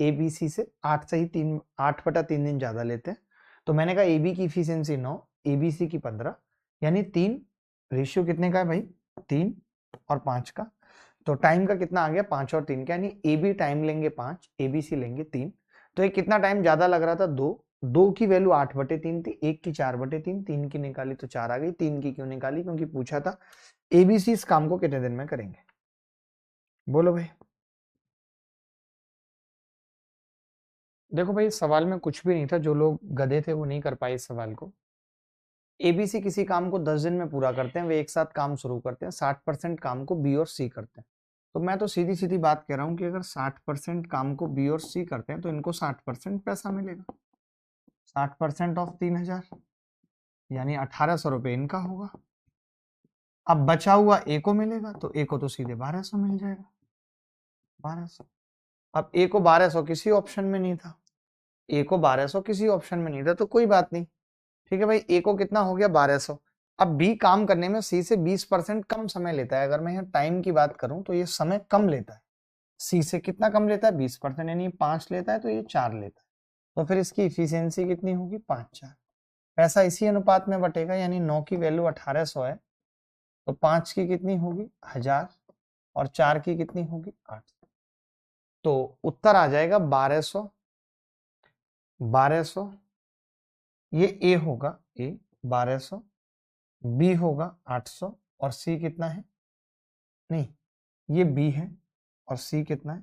ए बी सी से 8 से ही 3 8/3 दिन ज्यादा लेते हैं। तो मैंने कहा ए बी की इफिशियंसी 9, ए बी सी की 15, यानी 3, रेशियो कितने का है भाई, 3 और 5 का। तो टाइम का कितना आ गया, 5 और 3 का, यानी ए बी टाइम लेंगे 5, ए बी सी लेंगे 3। तो ये कितना टाइम ज्यादा लग रहा था, 2। 2 की वैल्यू 8/3 थी, 1 की 4/3, 3 की निकाली तो 4 आ गई। 3 की क्यों निकाली, क्योंकि पूछा था एबीसी इस काम को कितने दिन में करेंगे। बोलो भाई, देखो भाई सवाल में कुछ भी नहीं था, जो लोग गधे थे वो नहीं कर पाए इस सवाल को। एबीसी किसी काम को 10 दिन में पूरा करते हैं, वे एक साथ काम शुरू करते हैं, 60% काम को बी और सी करते हैं। तो मैं तो सीधी सीधी बात कह रहा हूं कि अगर 60% काम को बी और सी करते हैं तो इनको 60% पैसा मिलेगा। 60% ऑफ 3000 यानी 1800 रुपये इनका होगा। अब बचा हुआ ए को मिलेगा, तो ए को तो सीधे 1200 मिल जाएगा, 1200। अब ए को 1200 किसी ऑप्शन में नहीं था, ए को 1200 किसी ऑप्शन में नहीं था, तो कोई बात नहीं। ठीक है भाई, ए को कितना हो गया, 1200। अब बी काम करने में सी से 20% कम समय लेता है। अगर मैं यहाँ टाइम की बात करूं तो ये समय कम लेता है, सी से कितना कम लेता है, 20%, यानी 5 लेता है तो ये 4 लेता है। तो फिर इसकी इफिशियंसी कितनी होगी, 5 4। पैसा इसी अनुपात में बटेगा, यानी 9 की वैल्यू 1800 है, तो 5 की कितनी होगी, 1000, और 4 की कितनी होगी, 8। तो उत्तर आ जाएगा 1200, 1200, ये ए होगा, ए 1200, बी होगा 800, और सी कितना है, नहीं ये बी है, और सी कितना है,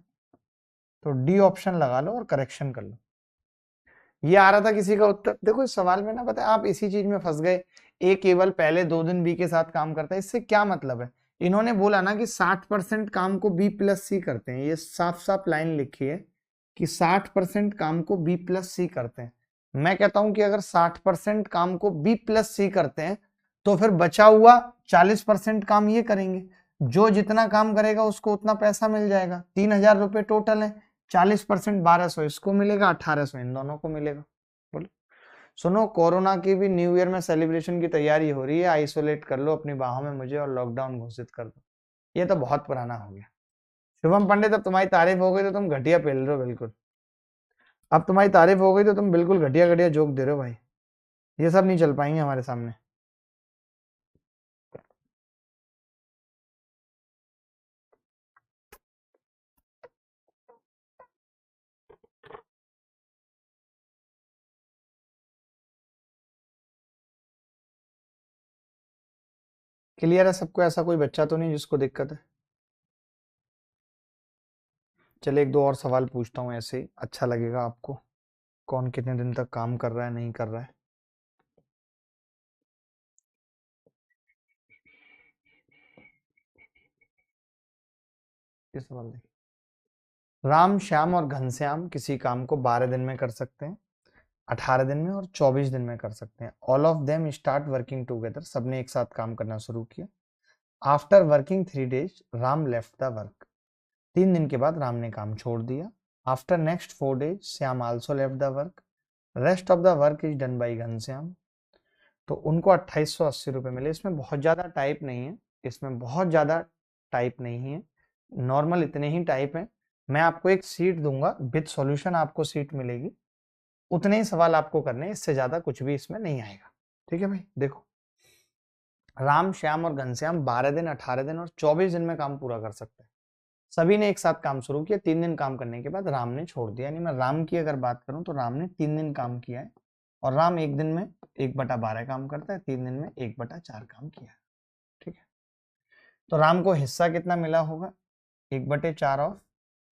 तो डी ऑप्शन लगा लो और करेक्शन कर लो। ये आ रहा था किसी का उत्तर। देखो इस सवाल में ना, पता है आप इसी चीज में फंस गए, ए केवल पहले 2 दिन बी के साथ काम करता है। इससे क्या मतलब है, इन्होंने बोला ना कि 60% काम को बी प्लस सी करते हैं, ये साफ साफ लाइन लिखी है कि 60% काम को बी प्लस सी करते हैं। मैं कहता हूं कि अगर 60% काम को बी प्लस सी करते हैं तो फिर बचा हुआ 40% काम ये करेंगे, जो जितना काम करेगा उसको उतना पैसा मिल जाएगा। 3000 रुपये टोटल है, 40% 1200 इसको मिलेगा, 1800 इन दोनों को मिलेगा। बोलो, सुनो कोरोना की भी न्यू ईयर में सेलिब्रेशन की तैयारी हो रही है, आइसोलेट कर लो अपनी बाहों में मुझे और लॉकडाउन घोषित कर दो। ये तो बहुत पुराना हो गया। शुभम पंडित, अब तुम्हारी तारीफ हो गई तो तुम घटिया पेल रहे हो बिल्कुल। अब तुम्हारी तारीफ हो गई तो तुम बिल्कुल घटिया घटिया जोक दे रहे हो भाई, ये सब नहीं चल पाएंगे हमारे सामने। क्लियर है सबको? ऐसा कोई बच्चा तो नहीं जिसको दिक्कत है? चलिए एक दो और सवाल पूछता हूँ, ऐसे ही अच्छा लगेगा आपको कौन कितने दिन तक काम कर रहा है नहीं कर रहा है। ये सवाल देखिए, राम श्याम और घनश्याम किसी काम को 12 दिन में कर सकते हैं, 18 दिन में और 24 दिन में कर सकते हैं। All of them start working together, सबने एक साथ काम करना शुरू किया। After working 3 days Ram left the work, 3 दिन के बाद राम ने काम छोड़ दिया। After next 4 days Shyam also left the work, rest of the work is done by Ghanshyam. तो उनको 2880 रुपये मिले। इसमें बहुत ज़्यादा टाइप नहीं है, इसमें बहुत ज़्यादा टाइप नहीं है, नॉर्मल इतने ही टाइप हैं। मैं आपको एक सीट दूंगा विद सॉल्यूशन, आपको सीट मिलेगी, उतने ही सवाल आपको करने हैं, इससे ज़्यादा कुछ भी इसमें नहीं आएगा। ठीक है भाई, देखो राम श्याम और घनश्याम 12 दिन, 18 दिन और 24 दिन में काम पूरा कर सकते हैं। सभी ने एक साथ काम शुरू किया, 3 दिन काम करने के बाद राम ने छोड़ दिया। यानी मैं राम की अगर बात करूं तो राम ने 3 दिन काम किया है, और राम एक दिन में 1/12 काम करता है, 3 दिन में 1/4 काम किया है। ठीक है, तो राम को हिस्सा कितना मिला होगा? 1/4 ऑफ,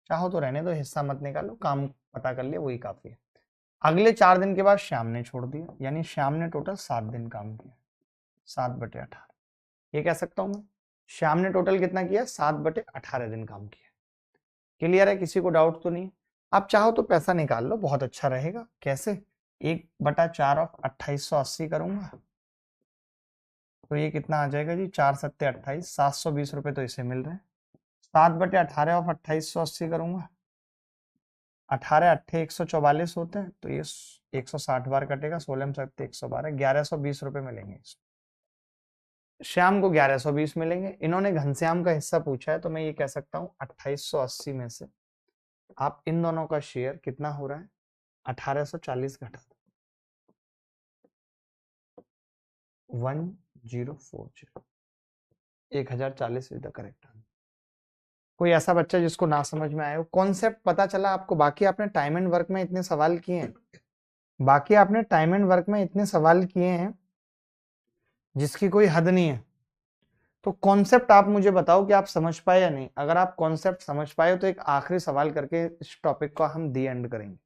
चाहो तो रहने दो, हिस्सा मत निकालो, काम पता कर लिया वही काफी है। अगले 4 दिन के बाद श्याम ने छोड़ दिया, यानी श्याम ने टोटल 7 दिन काम किया, 7/18। ये कह सकता हूं मैं, श्याम ने टोटल कितना किया? 7/18 दिन काम किया। क्लियर है? किसी को डाउट तो नहीं? आप चाहो तो पैसा निकाल लो, बहुत अच्छा रहेगा। कैसे? 1/4 ऑफ 2880 करूंगा तो ये कितना आ जाएगा जी? 4×7=28, 720 रुपए तो इसे मिल रहे हैं। 7/18 ऑफ 2880 करूंगा, 18×8=144 होते हैं, तो ये 160 बार कटेगा, 16×7=112, 1120 रुपए मिलेंगे। श्याम को 1120 मिलेंगे। इन्होंने घनश्याम का हिस्सा पूछा है, तो मैं ये कह सकता हूँ 2880 में से आप इन दोनों का शेयर कितना हो रहा है? 1840 घटा 1040, 1040 इज द करेक्ट आंसर। कोई ऐसा बच्चा जिसको ना समझ में आए हो? कॉन्सेप्ट पता चला आपको? बाकी आपने टाइम एंड वर्क में इतने सवाल किए हैं, बाकी आपने टाइम एंड वर्क में इतने सवाल किए हैं जिसकी कोई हद नहीं है। तो कॉन्सेप्ट आप मुझे बताओ कि आप समझ पाए या नहीं। अगर आप कॉन्सेप्ट समझ पाए तो एक आखिरी सवाल करके इस टॉपिक को हम दी एंड करेंगे।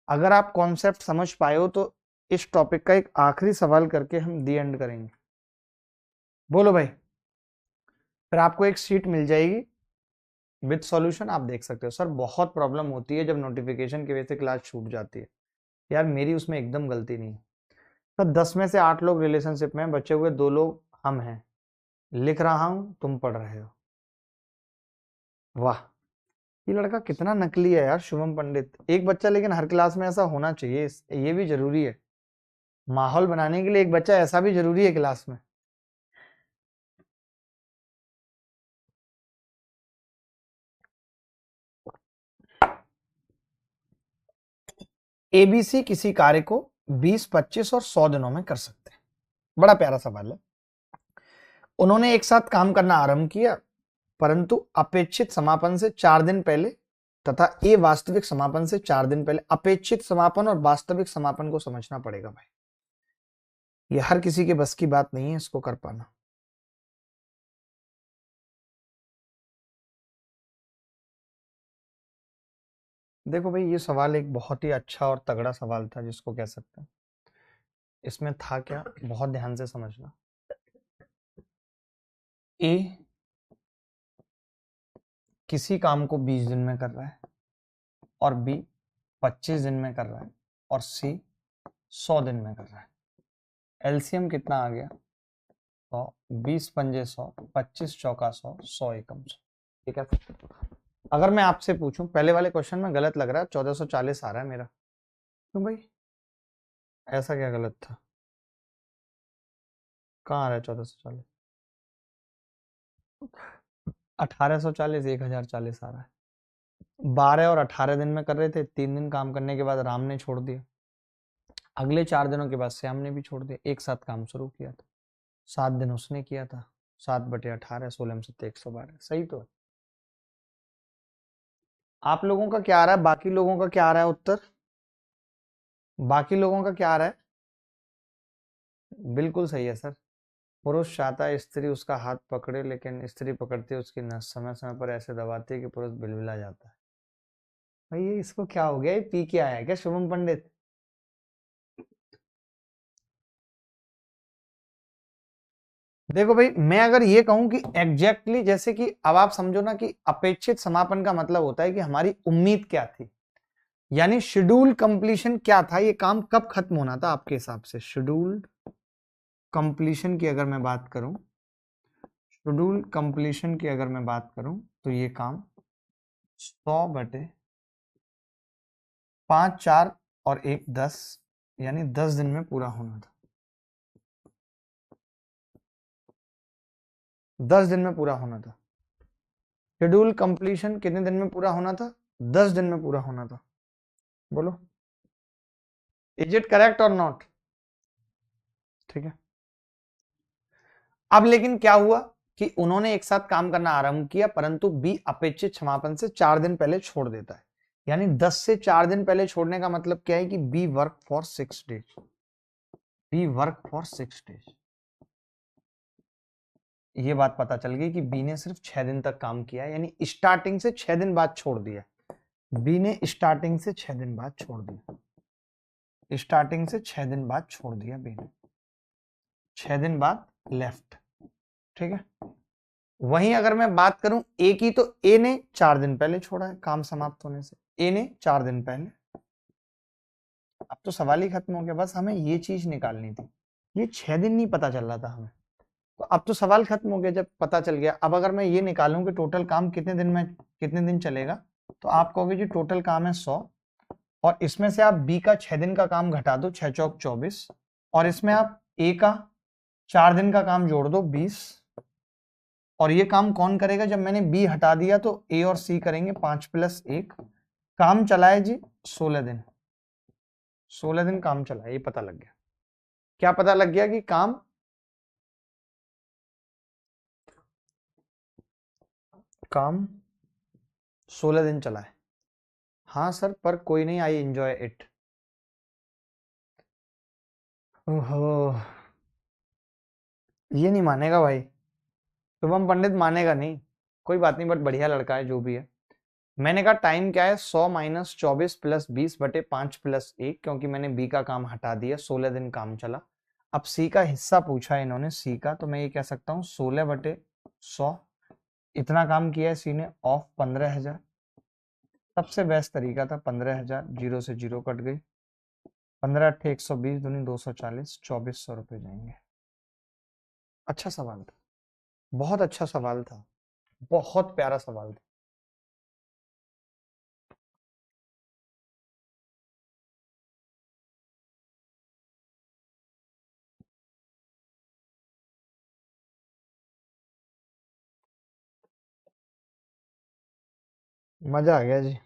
अगर आप कॉन्सेप्ट समझ पाए हो तो इस टॉपिक का एक आखिरी सवाल करके हम दी एंड करेंगे। बोलो भाई, फिर आपको एक शीट मिल जाएगी विद सॉल्यूशन, आप देख सकते हो। सर बहुत प्रॉब्लम होती है जब नोटिफिकेशन की वजह से क्लास छूट जाती है। यार मेरी उसमें एकदम गलती नहीं है सर। 10 में से 8 लोग रिलेशनशिप में, बचे हुए 2 लोग हम हैं। लिख रहा हूं, तुम पढ़ रहे हो। वाह, ये लड़का कितना नकली है यार, शुभम पंडित। एक बच्चा लेकिन हर क्लास में ऐसा होना चाहिए, ये भी जरूरी है। माहौल बनाने के लिए एक बच्चा ऐसा भी जरूरी है क्लास में। एबीसी किसी कार्य को 20, 25 और 100 दिनों में कर सकते हैं। बड़ा प्यारा सवाल है। उन्होंने एक साथ काम करना आरंभ किया, परंतु अपेक्षित समापन से 4 दिन पहले तथा ए वास्तविक समापन से 4 दिन पहले। अपेक्षित समापन और वास्तविक समापन को समझना पड़ेगा भाई, ये हर किसी के बस की बात नहीं है इसको कर पाना। देखो भाई, ये सवाल एक बहुत ही अच्छा और तगड़ा सवाल था जिसको कह सकते हैं। इसमें था क्या, बहुत ध्यान से समझना। ए किसी काम को 20 दिन में कर रहा है, और बी 25 दिन में कर रहा है, और सी 100 दिन में कर रहा है। एलसीएम कितना आ गया? 100, 20×5 100, 25×4 100, 100×1 100। ठीक है, अगर मैं आपसे पूछूं, पहले वाले क्वेश्चन में गलत लग रहा है, 1440 आ रहा है मेरा। क्यों भाई, ऐसा क्या गलत था? कहाँ आ रहा है 1440? 1840, 1040 आ रहा है। 12 और 18 दिन में कर रहे थे, 3 दिन काम करने के बाद राम ने छोड़ दिया। अगले 4 दिनों के बाद श्याम ने भी छोड़ दिया, एक साथ काम शुरू किया था। 7 दिन उसने किया था, 7/18, 16×7=112। सही तो है। आप लोगों का क्या आ रहा है, बाकी लोगों का क्या आ रहा है उत्तर? बाकी लोगों का क्या आ रहा है? बिल्कुल सही है सर। पुरुष चाहता है स्त्री उसका हाथ पकड़े, लेकिन स्त्री पकड़ती है उसकी नस, समय समय पर ऐसे दबाती है कि पुरुष बिलबिला जाता है। भाई ये इसको क्या हो गया, ये पी के आया है क्या शुभम पंडित? देखो भाई, मैं अगर ये कहूं कि एग्जैक्टली जैसे कि अब आप समझो ना कि अपेक्षित समापन का मतलब होता है कि हमारी उम्मीद क्या थी, यानी शेड्यूल कंप्लीशन क्या था, ये काम कब खत्म होना था आपके हिसाब से। शेड्यूल कंप्लीशन की अगर मैं बात करूं, शेड्यूल कंप्लीशन की अगर मैं बात करूं, तो ये काम 100/5, 4 और 1 10, यानी 10 दिन में पूरा होना था। 10 दिन में पूरा होना था। शेड्यूल कंप्लीशन कितने दिन में पूरा होना था? 10 दिन में पूरा होना था। बोलो, इज इट करेक्ट और नॉट? ठीक है। अब लेकिन क्या हुआ कि उन्होंने एक साथ काम करना आरंभ किया, परंतु बी अपेक्षित समापन से 4 दिन पहले छोड़ देता है। यानी 10 से 4 दिन पहले छोड़ने का मतलब क्या है कि be work for 6 days. Be work for 6 days. ये बात पता चल गई कि बी ने सिर्फ 6 दिन तक काम किया, यानी स्टार्टिंग से 6 दिन बाद छोड़ दिया। बी ने स्टार्टिंग से 6 दिन बाद छोड़ दिया। स्टार्टिंग से 6 दिन बाद छोड़ दिया बी ने। 6 दिन बाद लेफ्ट। ठीक है। वहीं अगर मैं बात करूं ए की, तो ए ने 4 दिन पहले छोड़ा है काम समाप्त होने से। ए ने 4 दिन पहले। अब तो सवाल ही खत्म हो गया, बस हमें ये चीज निकालनी थी। ये 6 दिन नहीं पता चल रहा था हमें, तो अब तो सवाल खत्म हो गया जब पता चल गया। अब अगर मैं ये निकालूं कि टोटल काम कितने दिन में, कितने दिन चलेगा, तो आप कहोगे जी टोटल काम है 100, और इसमें से आप बी का 6 दिन का काम घटा दो, 6 चौक 24, और इसमें आप ए का 4 दिन का काम जोड़ दो, 20। और ये काम कौन करेगा? जब मैंने बी हटा दिया तो ए और सी करेंगे, 5 + 1। काम चला है जी 16 दिन। 16 दिन काम चला है, ये पता लग गया। क्या पता लग गया? कि काम 16 दिन चला है। हाँ सर, पर कोई नहीं, आई एंजॉय इट। ओहो, ये नहीं मानेगा भाई, शुभम पंडित मानेगा नहीं। कोई बात नहीं, बट बढ़िया लड़का है जो भी है। मैंने कहा टाइम क्या है, 100 - 24 + 20/5 + 1, क्योंकि मैंने बी का काम हटा दिया, 16 दिन काम चला। अब सी का हिस्सा पूछा है इन्होंने, सी का, तो मैं ये कह सकता हूँ 16/100। इतना काम किया है सी ने, ऑफ 15,000। सबसे बेस्ट तरीका था 15,000, 0 से 0 कट गई। 15 × 8 = 120, दूनी 240, 2400 रुपये जाएंगे। अच्छा सवाल था, बहुत अच्छा सवाल था, बहुत प्यारा सवाल था। मजा आ गया जी।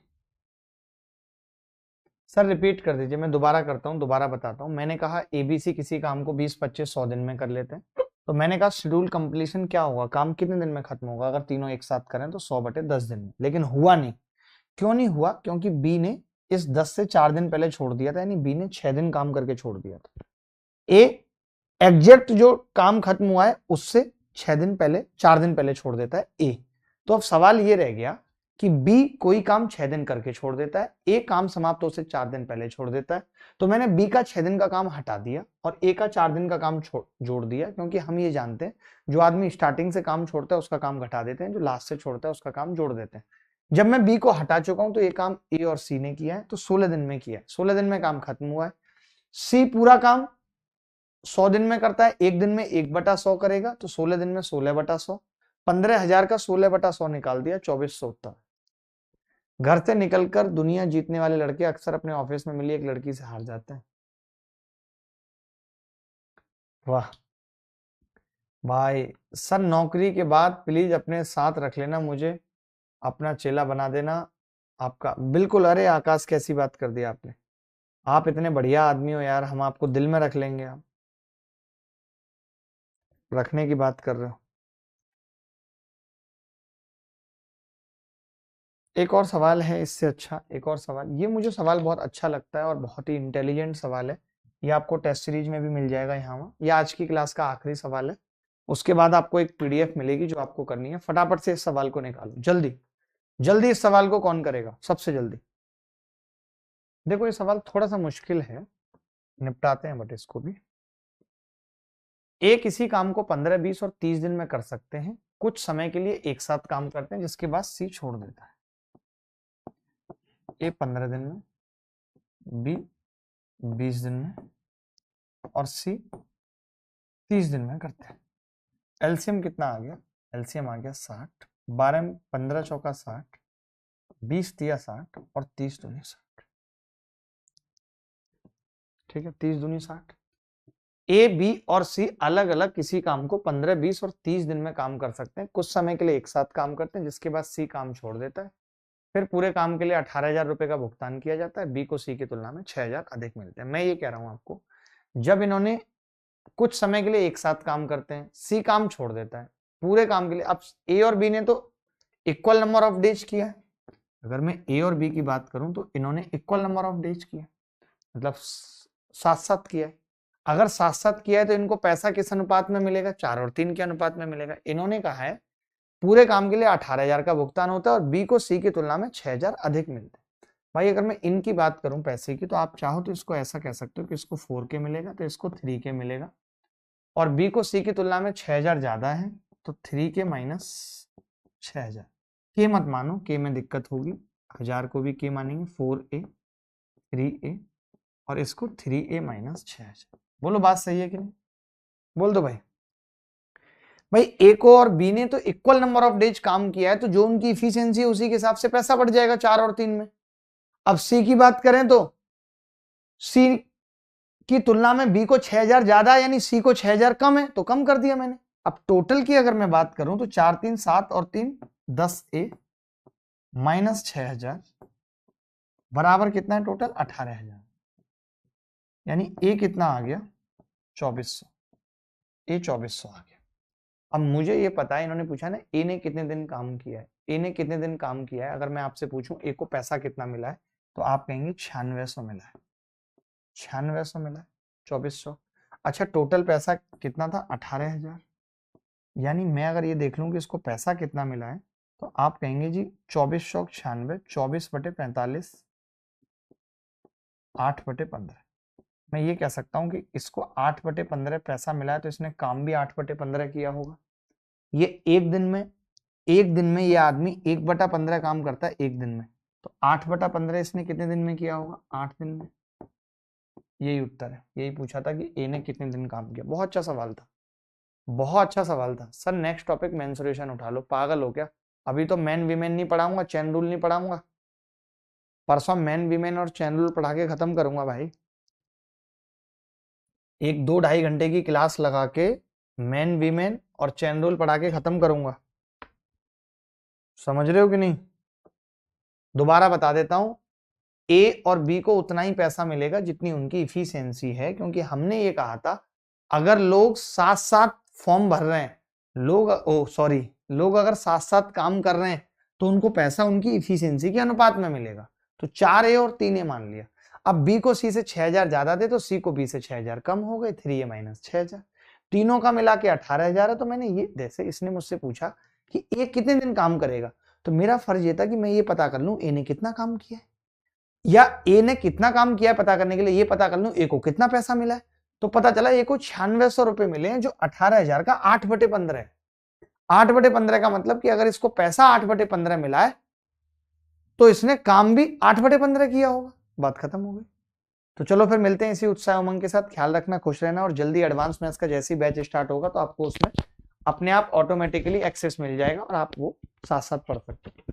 सर रिपीट कर दीजिए, मैं दोबारा करता हूँ, दोबारा बताता हूँ। मैंने कहा एबीसी किसी काम को 20, 25, 100 दिन में कर लेते हैं। तो मैंने कहा शेड्यूल कंप्लीशन क्या होगा, काम कितने दिन में खत्म होगा अगर तीनों एक साथ करें, तो 100/10 दिन में। लेकिन हुआ नहीं। क्यों नहीं हुआ? क्योंकि बी ने इस 10 से 4 दिन पहले छोड़ दिया था, यानी बी ने 6 दिन काम करके छोड़ दिया था। ए एग्जैक्ट जो काम खत्म हुआ है उससे 6 दिन पहले, 4 दिन पहले छोड़ देता है ए। तो अब सवाल ये रह गया कि बी कोई काम 6 दिन करके छोड़ देता है, ए काम समाप्त हो से 4 दिन पहले छोड़ देता है। तो मैंने बी का 6 दिन का काम हटा दिया और ए का 4 दिन का काम जोड़ दिया, क्योंकि हम ये जानते हैं जो आदमी स्टार्टिंग से काम छोड़ता है उसका काम घटा देते हैं, जो लास्ट से छोड़ता है उसका काम जोड़ देते हैं। जब मैं बी को हटा चुका हूं तो ये काम ए और सी ने किया है, तो 16 दिन में किया है, 16 दिन में काम खत्म हुआ है। सी पूरा काम 100 दिन में करता है, एक दिन में 1/100 करेगा, तो 16 दिन में 16/100। 15,000 का 16/100 निकाल दिया, 2400 उत्तर। घर से निकलकर दुनिया जीतने वाले लड़के अक्सर अपने ऑफिस में मिली एक लड़की से हार जाते हैं। वाह भाई, सर नौकरी के बाद प्लीज अपने साथ रख लेना, मुझे अपना चेला बना देना। आपका बिल्कुल। अरे आकाश, कैसी बात कर दी आपने, आप इतने बढ़िया आदमी हो यार, हम आपको दिल में रख लेंगे। आप रखने की बात कर रहे हो। एक और सवाल है इससे अच्छा, एक और सवाल, ये मुझे सवाल बहुत अच्छा लगता है और बहुत ही इंटेलिजेंट सवाल है। ये आपको टेस्ट सीरीज में भी मिल जाएगा यहाँ वहाँ। ये आज की क्लास का आखिरी सवाल है। उसके बाद आपको एक पीडीएफ मिलेगी जो आपको करनी है। फटाफट से इस सवाल को निकालो, जल्दी जल्दी। इस सवाल को कौन करेगा सबसे जल्दी? देखो ये सवाल थोड़ा सा मुश्किल है, निपटाते हैं बट इसको भी। ए किसी काम को 15, 20 और 30 दिन में कर सकते हैं, कुछ समय के लिए एक साथ काम करते हैं, जिसके बाद सी छोड़ देता है। ए 15 दिन में, बी 20 दिन में और सी 30 दिन में करते हैं। एलसीएम कितना आ गया? एलसीएम आ गया 60। 12 में 15 चौका 60, 20 दिया 60 और 30 दूनी 60। ठीक है, 30 दूनी 60। ए, बी और सी अलग अलग किसी काम को 15, 20 और 30 दिन में काम कर सकते हैं, कुछ समय के लिए एक साथ काम करते हैं, जिसके बाद सी काम छोड़ देता है। फिर पूरे काम के लिए 18,000 रुपए का भुगतान किया जाता है। बी को सी की तुलना में 6,000 अधिक मिलते हैं। मैं ये कह रहा हूं आपको, जब इन्होंने कुछ समय के लिए एक साथ काम करते हैं, सी काम छोड़ देता है पूरे काम के लिए। अब ए और बी ने तो इक्वल नंबर ऑफ डेज किया है। अगर मैं ए और बी की बात करूं तो इन्होंने इक्वल नंबर ऑफ डेज किया, मतलब साथ साथ किया है। अगर साथ साथ किया है तो इनको पैसा किस अनुपात में मिलेगा? 4 और 3 के अनुपात में मिलेगा। इन्होंने कहा है पूरे काम के लिए 18,000 का भुगतान होता है और बी को सी की तुलना में 6,000 अधिक मिलते हैं। भाई अगर मैं इनकी बात करूं पैसे की, तो आप चाहो तो इसको ऐसा कह सकते हो कि इसको 4K मिलेगा तो इसको 3K मिलेगा, और बी को सी की तुलना में 6,000 ज्यादा है तो 3K माइनस 6,000। के मत मानो, के में दिक्कत होगी, 1000 को भी के मानेंगे। 4A 3A और इसको 3A माइनस 6,000। बोलो बात सही है कि नहीं? बोल दो भाई। भाई ए को और बी ने तो इक्वल नंबर ऑफ डेज काम किया है, तो जो उनकी इफिशियंसी है उसी के हिसाब से पैसा बढ़ जाएगा 4 और 3 में। अब सी की बात करें तो सी की तुलना में बी को 6,000 ज्यादा है, यानी सी को 6,000 कम है, तो कम कर दिया मैंने। अब टोटल की अगर मैं बात करूं तो 4 3 7 और 3 10A माइनस 6,000 बराबर कितना है टोटल? 18,000। यानी ए कितना आ गया? 2400। ए 2400 आ गया। अब मुझे ये पता है, इन्होंने पूछा ना ए ने कितने दिन काम किया है। ए ने कितने दिन काम किया है, अगर मैं आपसे पूछूं ए को पैसा कितना मिला है, तो आप कहेंगे 9600 मिला है। 9600 मिला है, 2400। अच्छा टोटल पैसा कितना था? 18,000। यानी मैं अगर ये देख लूं कि इसको पैसा कितना मिला है, तो आप कहेंगे जी 2400 96, 24/45, 8/15। मैं ये कह सकता हूं कि इसको 8/15 पैसा मिला है, तो इसने काम भी 8/15 किया होगा। ये एक दिन में ये आदमी 1/15 काम करता है एक दिन में, तो 8/15 इसने कितने दिन में किया होगा? 8 दिन में। यही उत्तर है। यही पूछा था कि ए ने कितने दिन काम किया। बहुत अच्छा सवाल था, बहुत अच्छा सवाल था। सर नेक्स्ट टॉपिक मेंसुरेशन उठा लो, पागल हो क्या? अभी तो मैन वीमेन नहीं पढ़ाऊंगा, चैन रूल नहीं पढ़ाऊंगा। परसों मैन वीमेन और चैन रूल पढ़ा के खत्म करूंगा भाई। एक 2-2.5 घंटे की क्लास लगा के मैन वीमेन और चैन रूल पढ़ा के खत्म करूंगा। समझ रहे हो कि नहीं? दोबारा बता देता हूं, ए और बी को उतना ही पैसा मिलेगा जितनी उनकी इफिशियंसी है, क्योंकि हमने ये कहा था अगर लोग साथ साथ फॉर्म भर रहे हैं, लोग अगर साथ साथ काम कर रहे हैं, तो उनको पैसा उनकी इफिशियंसी के अनुपात में मिलेगा। तो 4A और 3A मान लिया। अब बी को सी से 6,000 ज्यादा दे तो सी को बी से 6,000 कम हो गए, 3A माइनस 6,000। तीनों का मिला के 18,000 है। तो मैंने ये, जैसे इसने मुझसे पूछा कि ए कितने दिन काम करेगा, तो मेरा फर्ज ये था कि मैं ये पता कर लूं ए ने कितना काम किया है, या ए ने कितना काम किया है पता करने के लिए ये पता कर लूं ए को कितना पैसा मिला है। तो पता चला ए को 9600 रुपए मिले हैं, जो 18,000 का 8/15 है। 8/15 का मतलब कि अगर इसको पैसा 8/15 मिला है, तो इसने काम भी 8/15 किया होगा। बात खत्म हो गई। तो चलो फिर मिलते हैं इसी उत्साह उमंग के साथ। ख्याल रखना, खुश रहना, और जल्दी एडवांस मैथ्स का जैसे ही बैच स्टार्ट होगा तो आपको उसमें अपने आप ऑटोमेटिकली एक्सेस मिल जाएगा और आप वो साथ साथ पढ़ सकते हो।